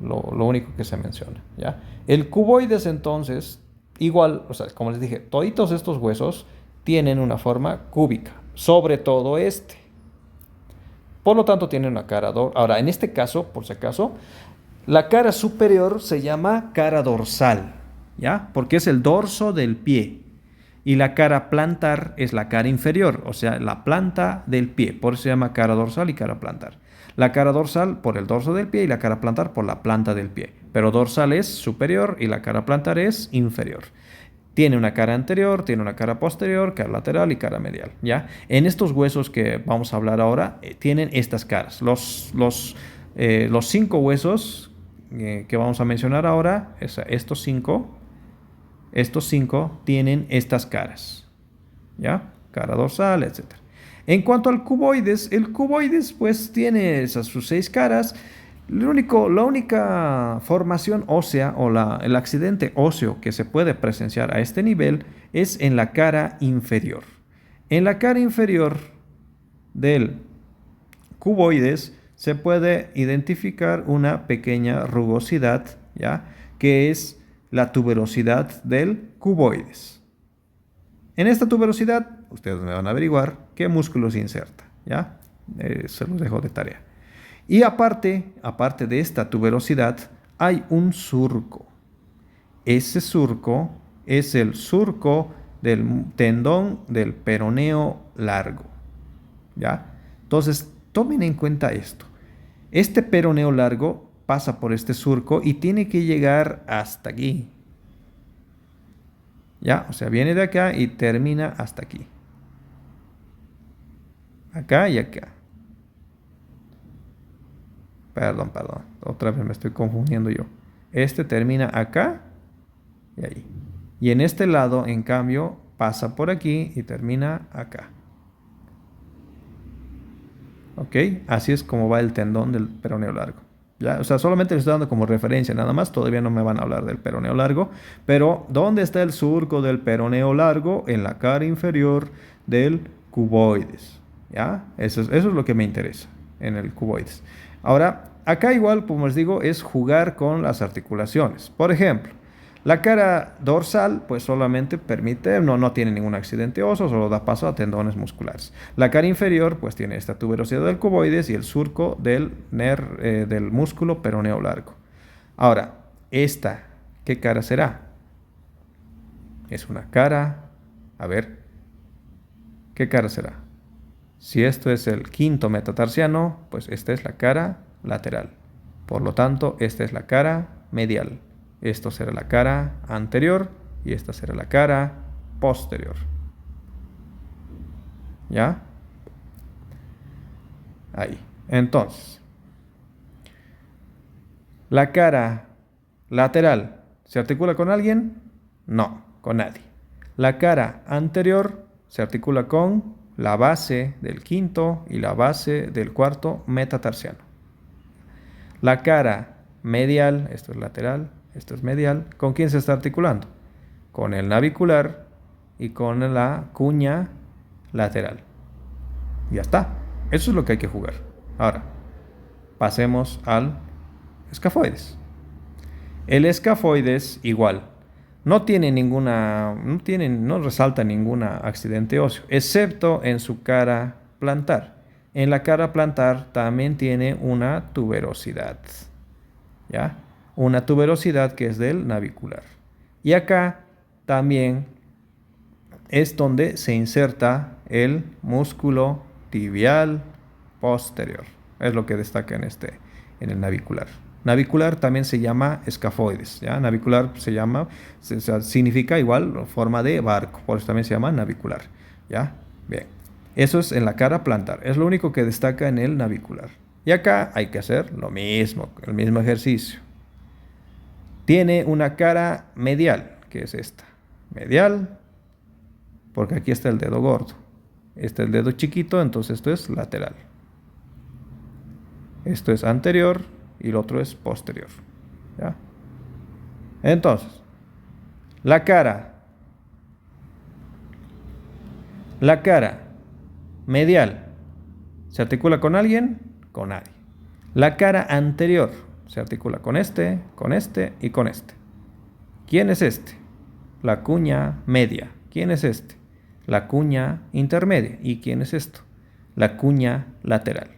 lo único que se menciona, ¿ya? El cuboides, entonces, igual, o sea, como les dije, toditos estos huesos tienen una forma cúbica, sobre todo este. Por lo tanto, tienen una cara dorsal. Ahora, en este caso, por si acaso, la cara superior se llama cara dorsal, ¿ya? Porque es el dorso del pie. Y la cara plantar es la cara inferior, o sea, la planta del pie. Por eso se llama cara dorsal y cara plantar. La cara dorsal por el dorso del pie y la cara plantar por la planta del pie. Pero dorsal es superior y la cara plantar es inferior. Tiene una cara anterior, tiene una cara posterior, cara lateral y cara medial, ¿ya? En estos huesos que vamos a hablar ahora, tienen estas caras. Los 5 huesos que vamos a mencionar ahora, estos cinco tienen estas caras, ¿ya? Cara dorsal, etc. En cuanto al cuboides, el cuboides pues tiene sus 6 caras. La única formación ósea o el accidente óseo que se puede presenciar a este nivel es en la cara inferior. En la cara inferior del cuboides se puede identificar una pequeña rugosidad, ¿ya? Que es la tuberosidad del cuboides. En esta tuberosidad, ustedes me van a averiguar qué músculo se inserta, ¿ya? Se los dejo de tarea. Y aparte de esta tuberosidad, hay un surco. Ese surco es el surco del tendón del peroneo largo, ¿ya? Entonces, tomen en cuenta esto. Este peroneo largo pasa por este surco y tiene que llegar hasta aquí. ¿Ya? O sea, viene de acá y termina hasta aquí. Acá y acá. Perdón. Otra vez me estoy confundiendo yo. Este termina acá y ahí. Y en este lado, en cambio, pasa por aquí y termina acá. ¿Ok? Así es como va el tendón del peroneo largo. ¿Ya? O sea, solamente les estoy dando como referencia nada más. Todavía no me van a hablar del peroneo largo. Pero, ¿dónde está el surco del peroneo largo? En la cara inferior del cuboides. ¿Ya? Eso es lo que me interesa en el cuboides. Ahora, acá igual, como les digo, es jugar con las articulaciones. Por ejemplo, la cara dorsal, pues solamente permite, no tiene ningún accidente óseo, solo da paso a tendones musculares. La cara inferior, pues tiene esta tuberosidad del cuboides y el surco del músculo peroneo largo. Ahora, esta, ¿qué cara será? Es una cara, a ver, ¿qué cara será? Si esto es el quinto metatarsiano, pues esta es la cara lateral. Por lo tanto, esta es la cara medial. Esto será la cara anterior y esta será la cara posterior. ¿Ya? Ahí. Entonces, la cara lateral, ¿se articula con alguien? No, con nadie. La cara anterior se articula con la base del quinto y la base del cuarto metatarsiano. La cara medial, esto es lateral, Esto es medial. ¿Con quién se está articulando? Con el navicular y con la cuña lateral. Ya está. Eso es lo que hay que jugar. Ahora, pasemos al escafoides. El escafoides igual. No resalta ningún accidente óseo, excepto en su cara plantar. En la cara plantar también tiene una tuberosidad. ¿Ya? Una tuberosidad que es del navicular. Y acá también es donde se inserta el músculo tibial posterior. Es lo que destaca en el navicular. Navicular también se llama escafoides. ¿Ya? Navicular significa igual forma de barco, por eso también se llama navicular. ¿Ya? Bien. Eso es en la cara plantar. Es lo único que destaca en el navicular. Y acá hay que hacer lo mismo, el mismo ejercicio. Tiene una cara medial, que es esta. Medial, porque aquí está el dedo gordo. Este es el dedo chiquito, entonces esto es lateral. Esto es anterior y el otro es posterior. ¿Ya? Entonces, la cara medial se articula con alguien, con nadie. La cara anterior se articula con este y con este. ¿Quién es este? La cuña media. ¿Quién es este? La cuña intermedia. ¿Y quién es esto? La cuña lateral.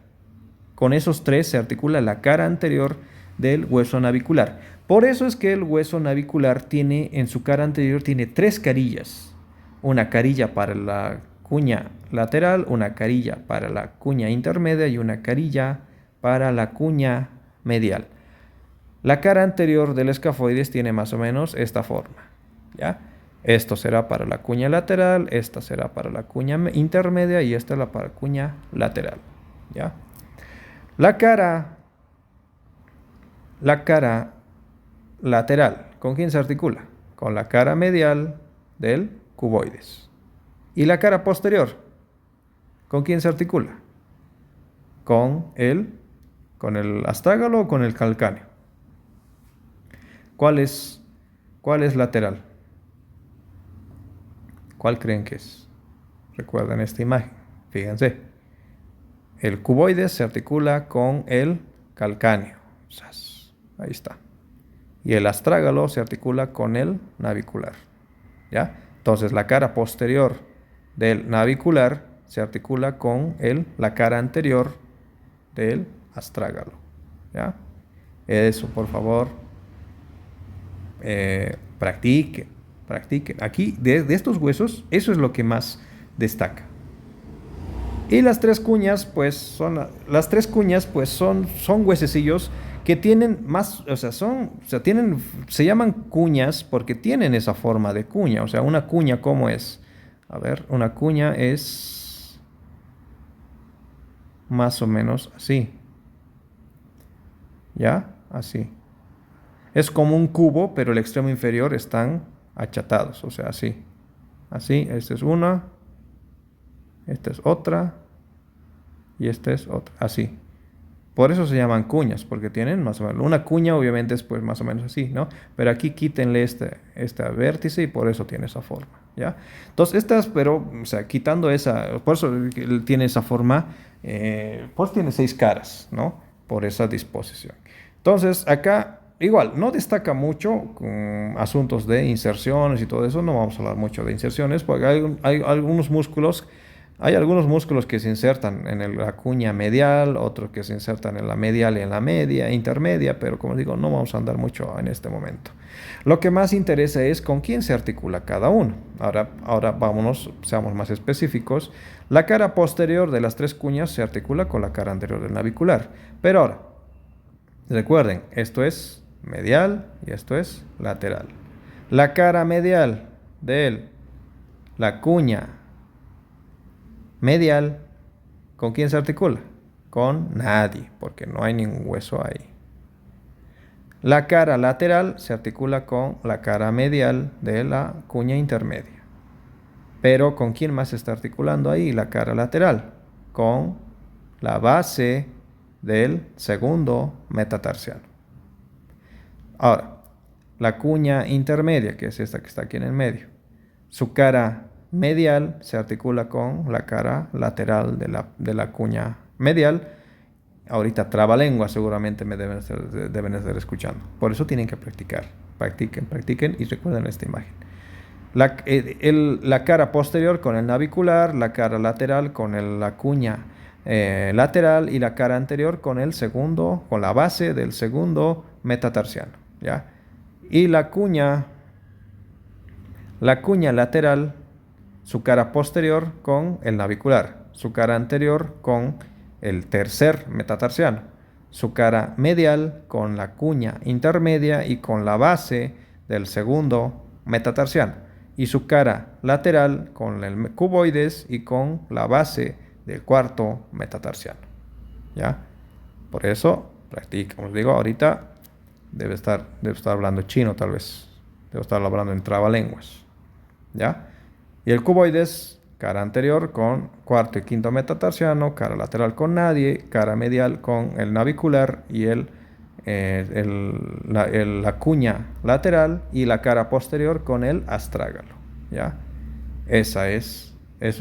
Con esos tres se articula la cara anterior del hueso navicular. Por eso es que el hueso navicular tiene, en su cara anterior, tiene tres carillas. Una carilla para la cuña lateral, una carilla para la cuña intermedia y una carilla para la cuña medial. La cara anterior del escafoides tiene más o menos esta forma. ¿Ya? Esto será para la cuña lateral, esta será para la cuña intermedia y esta la para la cuña lateral. ¿Ya? La cara lateral, ¿con quién se articula? Con la cara medial del cuboides. ¿Y la cara posterior? ¿Con quién se articula? Con el astrágalo o con el calcáneo. ¿Cuál es lateral? ¿Cuál creen que es? Recuerden esta imagen. Fíjense. El cuboides se articula con el calcáneo. Ahí está. Y el astrágalo se articula con el navicular. ¿Ya? Entonces la cara posterior del navicular se articula con la cara anterior del astrágalo. ¿Ya? Eso, por favor. Practiquen. Aquí, de estos huesos, eso es lo que más destaca. Y las tres cuñas, pues, son huesecillos que tienen más, se llaman cuñas porque tienen esa forma de cuña. O sea, una cuña, ¿cómo es? A ver, una cuña es más o menos así. ¿Ya? Así. Es como un cubo, pero el extremo inferior están achatados, o sea, así. Así, esta es una, esta es otra y esta es otra, así. Por eso se llaman cuñas, porque tienen más o menos, una cuña obviamente es pues más o menos así, ¿no? Pero aquí quítenle este vértice y por eso tiene esa forma, ¿ya? Entonces pero, o sea, quitando esa, por eso tiene esa forma, pues tiene 6 caras, ¿no? Por esa disposición. Entonces, acá igual, no destaca mucho con asuntos de inserciones y todo eso. No vamos a hablar mucho de inserciones porque hay algunos músculos que se insertan en la cuña medial, otros que se insertan en la medial y en la media, intermedia, pero como digo, no vamos a andar mucho en este momento. Lo que más interesa es con quién se articula cada uno. Ahora seamos más específicos. La cara posterior de las tres cuñas se articula con la cara anterior del navicular. Pero ahora, recuerden, esto es medial y esto es lateral. La cara medial de la cuña medial, ¿con quién se articula? Con nadie, porque no hay ningún hueso ahí. La cara lateral se articula con la cara medial de la cuña intermedia. Pero ¿con quién más se está articulando ahí la cara lateral? Con la base del segundo metatarsiano. Ahora, la cuña intermedia, que es esta que está aquí en el medio. Su cara medial se articula con la cara lateral de la cuña medial. Ahorita trabalengua seguramente me deben estar escuchando. Por eso tienen que practicar. Practiquen, practiquen y recuerden esta imagen. La cara posterior con el navicular, la cara lateral con la cuña lateral y la cara anterior con con la base del segundo metatarsiano, ¿ya? Y la cuña lateral, su cara posterior con el navicular, su cara anterior con el tercer metatarsiano, su cara medial con la cuña intermedia y con la base del segundo metatarsiano, y su cara lateral con el cuboides y con la base del cuarto metatarsiano. ¿Ya? Por eso, practica. Como les digo, ahorita debe estar hablando chino tal vez. Debe estar hablando en trabalenguas. ¿Ya? Y el cuboides, cara anterior con cuarto y quinto metatarsiano, cara lateral con nadie, cara medial con el navicular y la cuña lateral y la cara posterior con el astrágalo. ¿Ya? Eso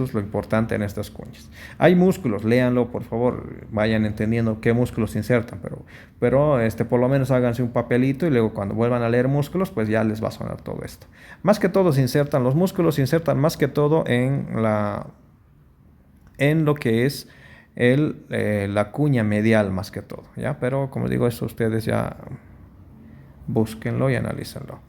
es lo importante en estas cuñas. Hay músculos, léanlo por favor, vayan entendiendo qué músculos se insertan, pero por lo menos háganse un papelito y luego cuando vuelvan a leer músculos, pues ya les va a sonar todo esto. Más que todo los músculos se insertan más que todo en lo que es la cuña medial más que todo, ¿ya? Pero como digo, eso ustedes ya búsquenlo y analícenlo.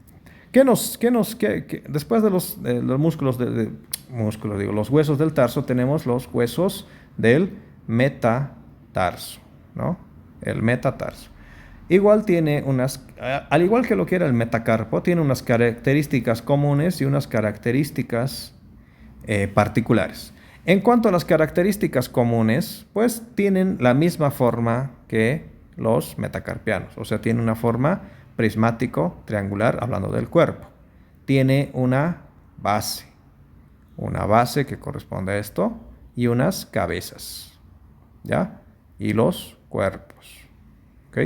Después de los músculos, los huesos del tarso, tenemos los huesos del metatarso, ¿no? El metatarso. Al igual que lo que era el metacarpo, tiene unas características comunes y unas características particulares. En cuanto a las características comunes, pues tienen la misma forma que los metacarpianos, o sea, tiene una forma prismático triangular, hablando del cuerpo. Tiene una base que corresponde a esto y unas cabezas, ¿ya? Y los cuerpos, ¿ok?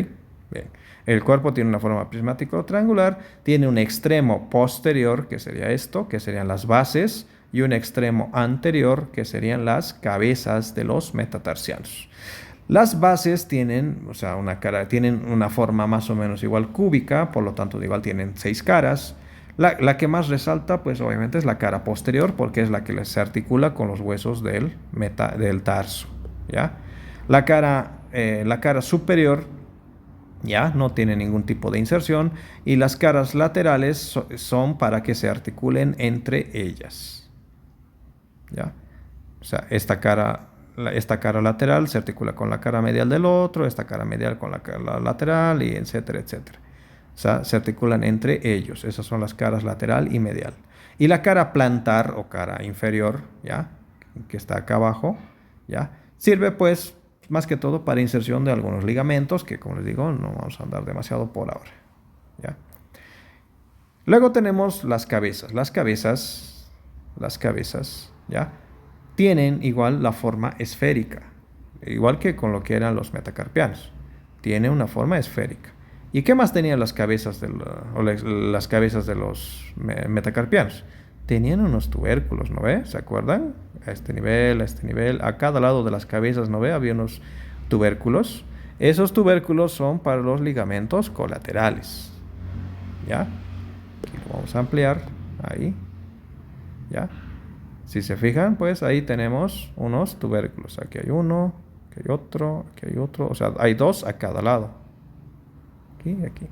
Bien. El cuerpo tiene una forma prismático triangular, tiene un extremo posterior, que sería esto, que serían las bases, y un extremo anterior, que serían las cabezas de los metatarsianos. Las bases tienen una forma más o menos igual cúbica, por lo tanto igual tienen 6 caras. La que más resalta, pues obviamente es la cara posterior, porque es la que se articula con los huesos del tarso, ¿ya? La cara superior ya no tiene ningún tipo de inserción, y las caras laterales son para que se articulen entre ellas, ¿ya? O sea, esta cara lateral se articula con la cara medial del otro, esta cara medial con la cara lateral, y etcétera, etcétera. O sea, se articulan entre ellos. Esas son las caras lateral y medial. Y la cara plantar o cara inferior, ¿ya? Que está acá abajo, ¿ya? Sirve pues más que todo para inserción de algunos ligamentos, que como les digo, no vamos a andar demasiado por ahora, ¿ya? Luego tenemos las cabezas. Las cabezas, ¿ya? Tienen igual la forma esférica, igual que con lo que eran los metacarpianos. Tiene una forma esférica. ¿Y qué más tenían las cabezas de los metacarpianos? Tenían unos tubérculos, ¿no ve? ¿Se acuerdan? A este nivel, a cada lado de las cabezas, ¿no ve? Había unos tubérculos. Esos tubérculos son para los ligamentos colaterales, ¿ya? Aquí lo vamos a ampliar, ahí, ¿ya? Si se fijan, pues ahí tenemos unos tubérculos. Aquí hay uno, aquí hay otro, aquí hay otro. O sea, hay 2 a cada lado. Aquí y aquí.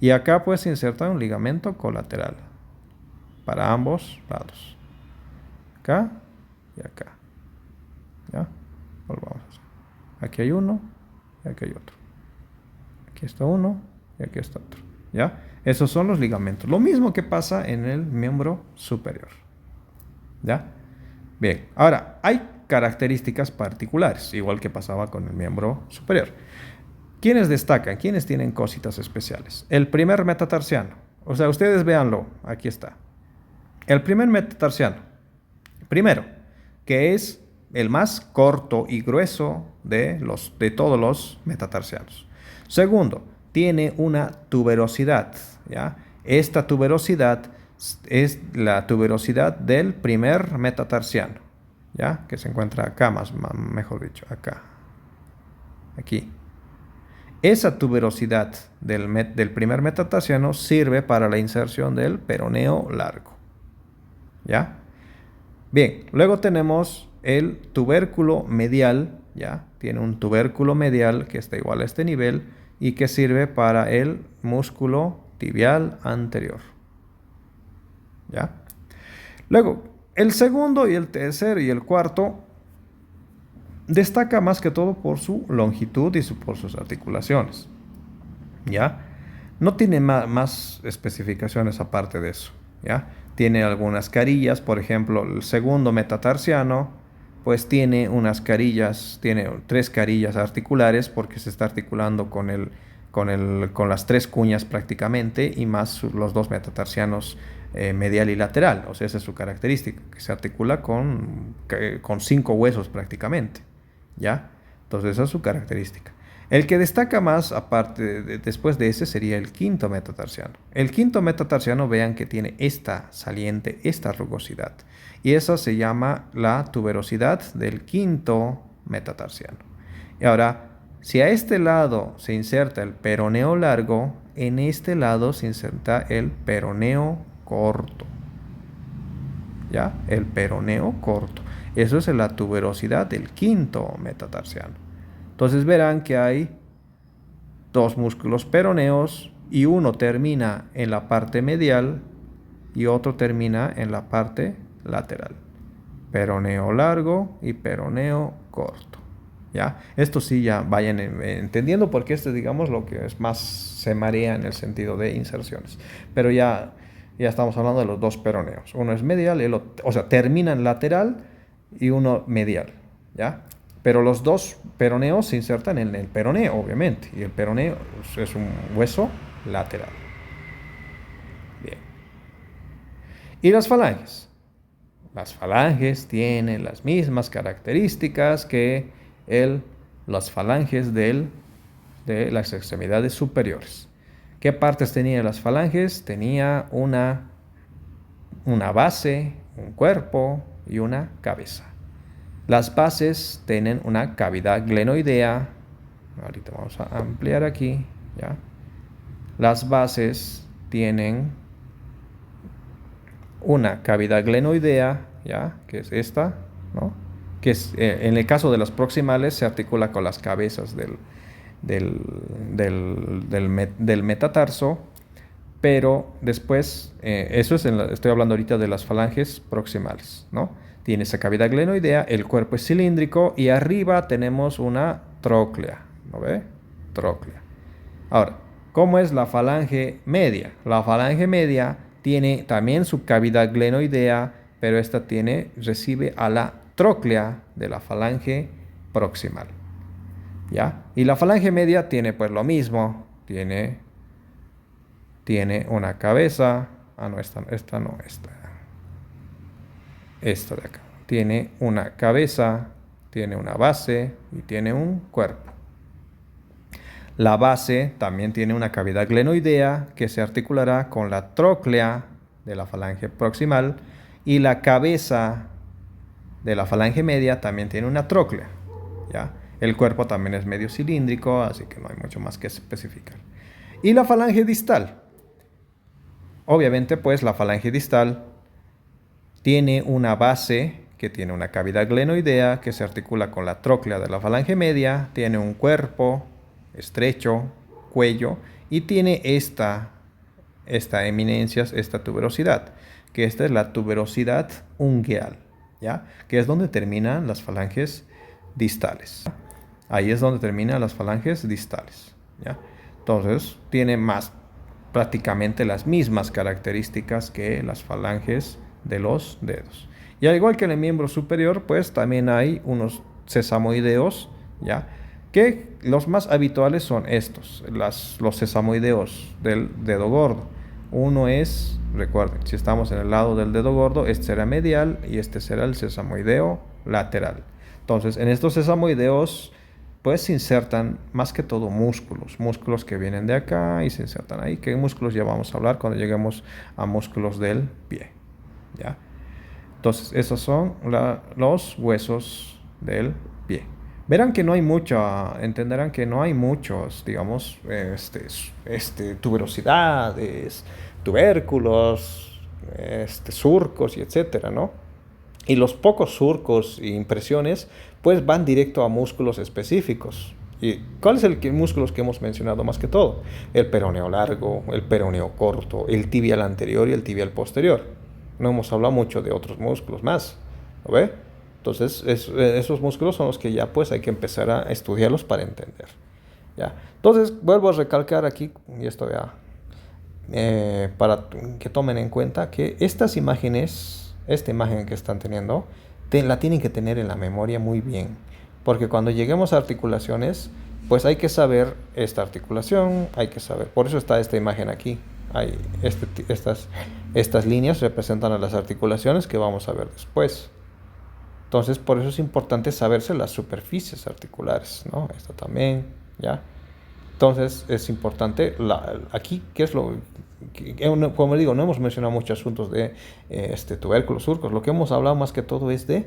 Y acá pues se inserta un ligamento colateral para ambos lados. Acá y acá. ¿Ya? Volvamos a hacer. Aquí hay uno y aquí hay otro. Aquí está uno y aquí está otro. ¿Ya? Esos son los ligamentos. Lo mismo que pasa en el miembro superior. ¿Ya? Bien, ahora hay características particulares, igual que pasaba con el miembro superior. ¿Quiénes destacan? ¿Quiénes tienen cositas especiales? El primer metatarsiano. O sea, ustedes véanlo, aquí está. El primer metatarsiano. Primero, que es el más corto y grueso de todos los metatarsianos. Segundo, tiene una tuberosidad, ¿ya? Esta tuberosidad es la tuberosidad del primer metatarsiano, ¿ya? Que se encuentra acá, mejor dicho, acá. Aquí. Esa tuberosidad del primer metatarsiano sirve para la inserción del peroneo largo, ¿ya? Bien, luego tenemos el tubérculo medial, ¿ya? Tiene un tubérculo medial que está igual a este nivel y que sirve para el músculo tibial anterior, ¿ya? Luego, el segundo y el tercero y el cuarto destaca más que todo por su longitud y por sus articulaciones, ¿ya? No tiene más especificaciones aparte de eso, ¿ya? Tiene algunas carillas, por ejemplo, el segundo metatarsiano, pues tiene unas carillas, tiene 3 carillas articulares porque se está articulando con las 3 cuñas prácticamente y más los 2 metatarsianos medial y lateral. O sea, esa es su característica, que se articula con 5 huesos prácticamente, ¿ya? Entonces esa es su característica. El que destaca más, aparte después de ese, sería el quinto metatarsiano. El quinto metatarsiano, vean que tiene esta saliente, esta rugosidad. Y esa se llama la tuberosidad del quinto metatarsiano. Y ahora, si a este lado se inserta el peroneo largo, en este lado se inserta el peroneo corto. ¿Ya? El peroneo corto. Eso es la tuberosidad del quinto metatarsiano. Entonces verán que hay 2 músculos peroneos y uno termina en la parte medial y otro termina en la parte lateral. Peroneo largo y peroneo corto, ¿ya? Esto sí ya vayan entendiendo porque digamos, lo que es más se marea en el sentido de inserciones. Pero ya estamos hablando de los 2 peroneos. Uno es medial, o sea, termina en lateral y uno medial, ¿ya? Pero los 2 peroneos se insertan en el peroneo, obviamente. Y el peroneo es un hueso lateral. Bien. ¿Y las falanges? Las falanges tienen las mismas características que las falanges de las extremidades superiores. ¿Qué partes tenían las falanges? Tenía una base, un cuerpo y una cabeza. Las bases tienen una cavidad glenoidea. Ahorita vamos a ampliar aquí, ¿ya? Las bases tienen una cavidad glenoidea, ¿ya? Que es esta, ¿no? Que es, en el caso de las proximales se articula con las cabezas del metatarso, pero después, eso es estoy hablando ahorita de las falanges proximales, ¿no? Tiene esa cavidad glenoidea, el cuerpo es cilíndrico y arriba tenemos una tróclea, ¿no ve? Tróclea. Ahora, ¿cómo es la falange media? La falange media tiene también su cavidad glenoidea, pero esta recibe a la tróclea de la falange proximal, ¿ya? Y la falange media tiene pues lo mismo, tiene una cabeza, no, esta de acá. Tiene una cabeza, tiene una base y tiene un cuerpo. La base también tiene una cavidad glenoidea que se articulará con la tróclea de la falange proximal y la cabeza de la falange media también tiene una tróclea, ¿ya? El cuerpo también es medio cilíndrico, así que no hay mucho más que especificar. Y la falange distal. Obviamente, pues la falange distal tiene una base que tiene una cavidad glenoidea que se articula con la tróclea de la falange media, tiene un cuerpo estrecho, cuello, y tiene esta eminencia, esta tuberosidad, que esta es la tuberosidad ungueal, ¿ya? Que es donde terminan las falanges distales. Ahí es donde terminan las falanges distales, ¿ya? Entonces, tiene prácticamente las mismas características que las falanges de los dedos. Y al igual que en el miembro superior, pues también hay unos sesamoideos, ¿ya? Que los más habituales son estos, los sesamoideos del dedo gordo. Uno es, recuerden, si estamos en el lado del dedo gordo, este será medial y este será el sesamoideo lateral. Entonces, en estos sesamoideos pues se insertan más que todo músculos que vienen de acá y se insertan ahí. ¿Qué músculos ya vamos a hablar cuando lleguemos a músculos del pie? ¿Ya? Entonces, esos son los huesos del pie. Verán que no hay entenderán que no hay muchos, digamos, tuberosidades, tubérculos, surcos y etcétera, ¿no? Y los pocos surcos e impresiones, pues van directo a músculos específicos. ¿Y cuál es el músculos que hemos mencionado más que todo? El peroneo largo, el peroneo corto, el tibial anterior y el tibial posterior. No hemos hablado mucho de otros músculos más, ¿lo ve? Entonces, esos músculos son los que ya pues hay que empezar a estudiarlos para entender. ¿Ya? Entonces, vuelvo a recalcar aquí, y esto ya, para que tomen en cuenta que estas imágenes, esta imagen que están teniendo, la tienen que tener en la memoria muy bien, porque cuando lleguemos a articulaciones, pues hay que saber esta articulación, hay que saber, por eso está esta imagen aquí. Hay estas líneas representan a las articulaciones que vamos a ver después. Entonces, por eso es importante saberse las superficies articulares, ¿no? Esto también, ¿ya? Entonces, es importante, aquí, ¿qué es lo como digo, no hemos mencionado muchos asuntos de tubérculos, surcos. Lo que hemos hablado más que todo es de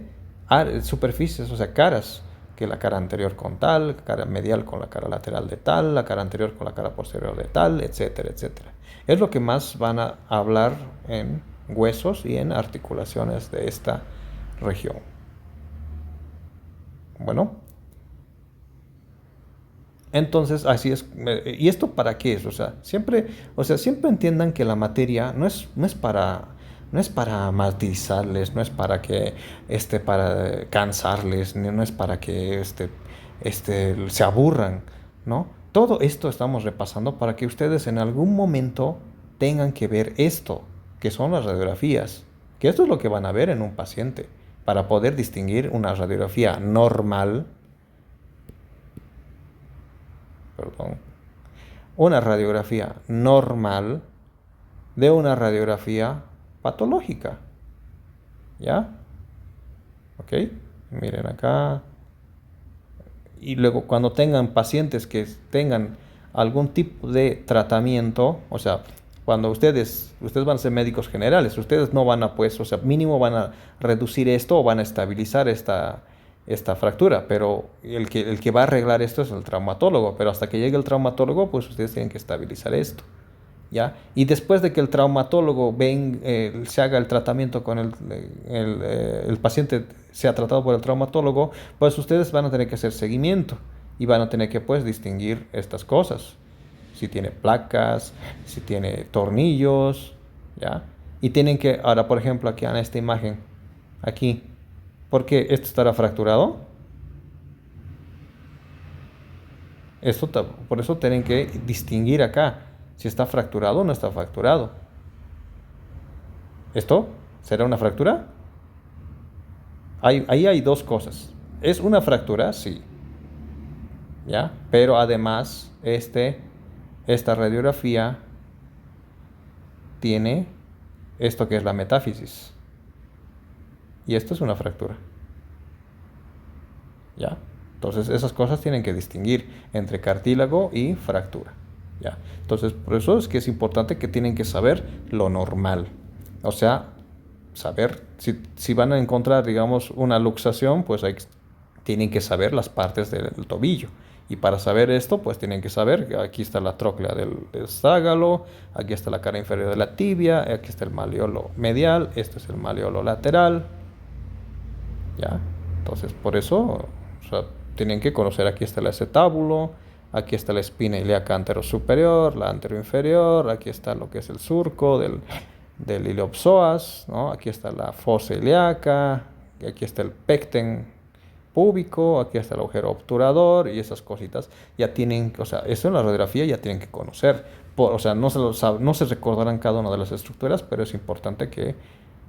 superficies, o sea, caras, que la cara anterior con tal, cara medial con la cara lateral de tal, la cara anterior con la cara posterior de tal, etcétera, etcétera. Es lo que más van a hablar en huesos y en articulaciones de esta región. Bueno, entonces así es. ¿Y esto para qué es? Siempre entiendan que la materia no es para martirizarles, no es para que para cansarles, no es para que se aburran, ¿no? Todo esto estamos repasando para que ustedes en algún momento tengan que ver esto, que son las radiografías, que esto es lo que van a ver en un paciente, para poder distinguir una radiografía normal, perdón, una radiografía normal de una radiografía patológica. ¿Ya? ¿Ok? Miren acá. Y luego cuando tengan pacientes que tengan algún tipo de tratamiento, o sea, cuando ustedes van a ser médicos generales, ustedes no van a, pues, o sea, mínimo van a reducir esto o van a estabilizar esta fractura, pero el que va a arreglar esto es el traumatólogo, pero hasta que llegue el traumatólogo, pues ustedes tienen que estabilizar esto, ¿ya? Y después de que el traumatólogo se haga el tratamiento con el paciente sea tratado por el traumatólogo, pues ustedes van a tener que hacer seguimiento y van a tener que, pues, distinguir estas cosas. Si tiene placas, si tiene tornillos, ¿ya? Y tienen que, ahora por ejemplo, aquí en esta imagen, aquí, ¿por qué esto estará fracturado? Por eso tienen que distinguir acá si está fracturado o no está fracturado. ¿Esto será una fractura? Ahí hay dos cosas. ¿Es una fractura? Sí. ¿Ya? Pero además, esta radiografía tiene esto que es la metáfisis. Y esto es una fractura. ¿Ya? Entonces, esas cosas tienen que distinguir entre cartílago y fractura. ¿Ya? Entonces, por eso es que es importante que tienen que saber lo normal. O sea, saber si van a encontrar, digamos, una luxación, pues tienen que saber las partes del tobillo. Y para saber esto, pues tienen que saber que aquí está la tróclea del ságalo, aquí está la cara inferior de la tibia, aquí está el malleolo medial, este es el malleolo lateral. ¿Ya? Entonces, por eso, o sea, tienen que conocer, aquí está el acetábulo, aquí está la espina ilíaca anterosuperior, la anteroinferior, aquí está lo que es el surco del iliopsoas, ¿no? Aquí está la fosa ilíaca, aquí está el pecten púbico, aquí está el agujero obturador y esas cositas ya tienen, o sea, eso en la radiografía ya tienen que conocer. O sea, no se recordarán cada una de las estructuras, pero es importante que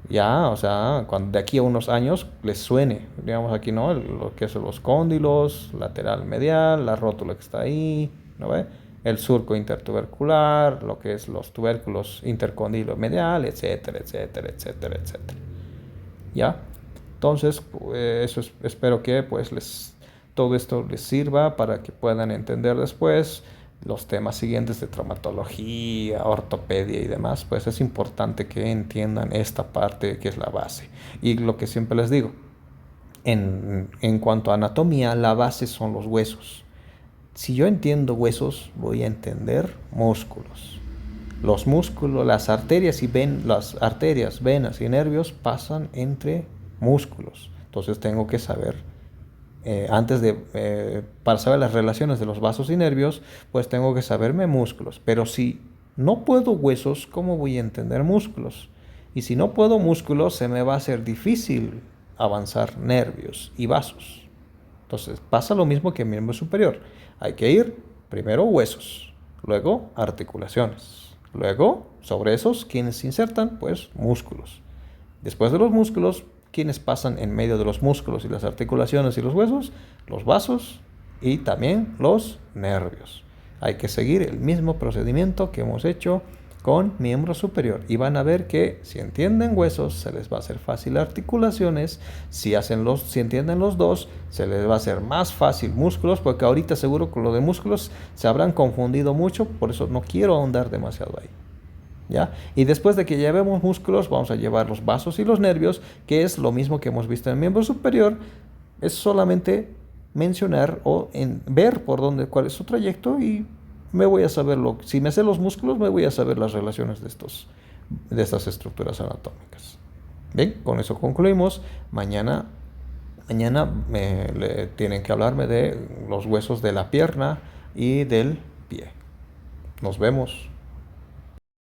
ya, o sea, de aquí a unos años les suene, digamos aquí, ¿no? Lo que son los cóndilos, lateral medial, la rótula que está ahí, ¿no ve? El surco intertubercular, lo que es los tubérculos intercondilo medial, etcétera, etcétera, etcétera, etcétera. ¿Ya? Entonces, espero que pues les todo esto les sirva para que puedan entender después los temas siguientes de traumatología, ortopedia y demás, pues es importante que entiendan esta parte que es la base. Y lo que siempre les digo, en cuanto a anatomía, la base son los huesos. Si yo entiendo huesos, voy a entender músculos. Los músculos, las arterias las arterias, venas y nervios pasan entre músculos. Entonces tengo que saber, para saber las relaciones de los vasos y nervios, pues tengo que saberme músculos. Pero si no puedo huesos, ¿cómo voy a entender músculos? Y si no puedo músculos, se me va a hacer difícil avanzar nervios y vasos. Entonces pasa lo mismo que en miembro superior. Hay que ir primero huesos, luego articulaciones, luego sobre esos quienes se insertan, pues músculos. Después de los músculos, quienes pasan en medio de los músculos y las articulaciones y los huesos, los vasos y también los nervios. Hay que seguir el mismo procedimiento que hemos hecho con miembro superior y van a ver que si entienden huesos se les va a hacer fácil articulaciones, si entienden los dos se les va a hacer más fácil músculos, porque ahorita seguro con lo de músculos se habrán confundido mucho, por eso no quiero ahondar demasiado ahí. ¿Ya? Y después de que llevemos músculos vamos a llevar los vasos y los nervios, que es lo mismo que hemos visto en el miembro superior, es solamente mencionar o ver cuál es su trayecto y me voy a saber si me sé los músculos, me voy a saber las relaciones de estas estructuras anatómicas. Bien, con eso concluimos. Mañana tienen que hablarme de los huesos de la pierna y del pie. Nos vemos.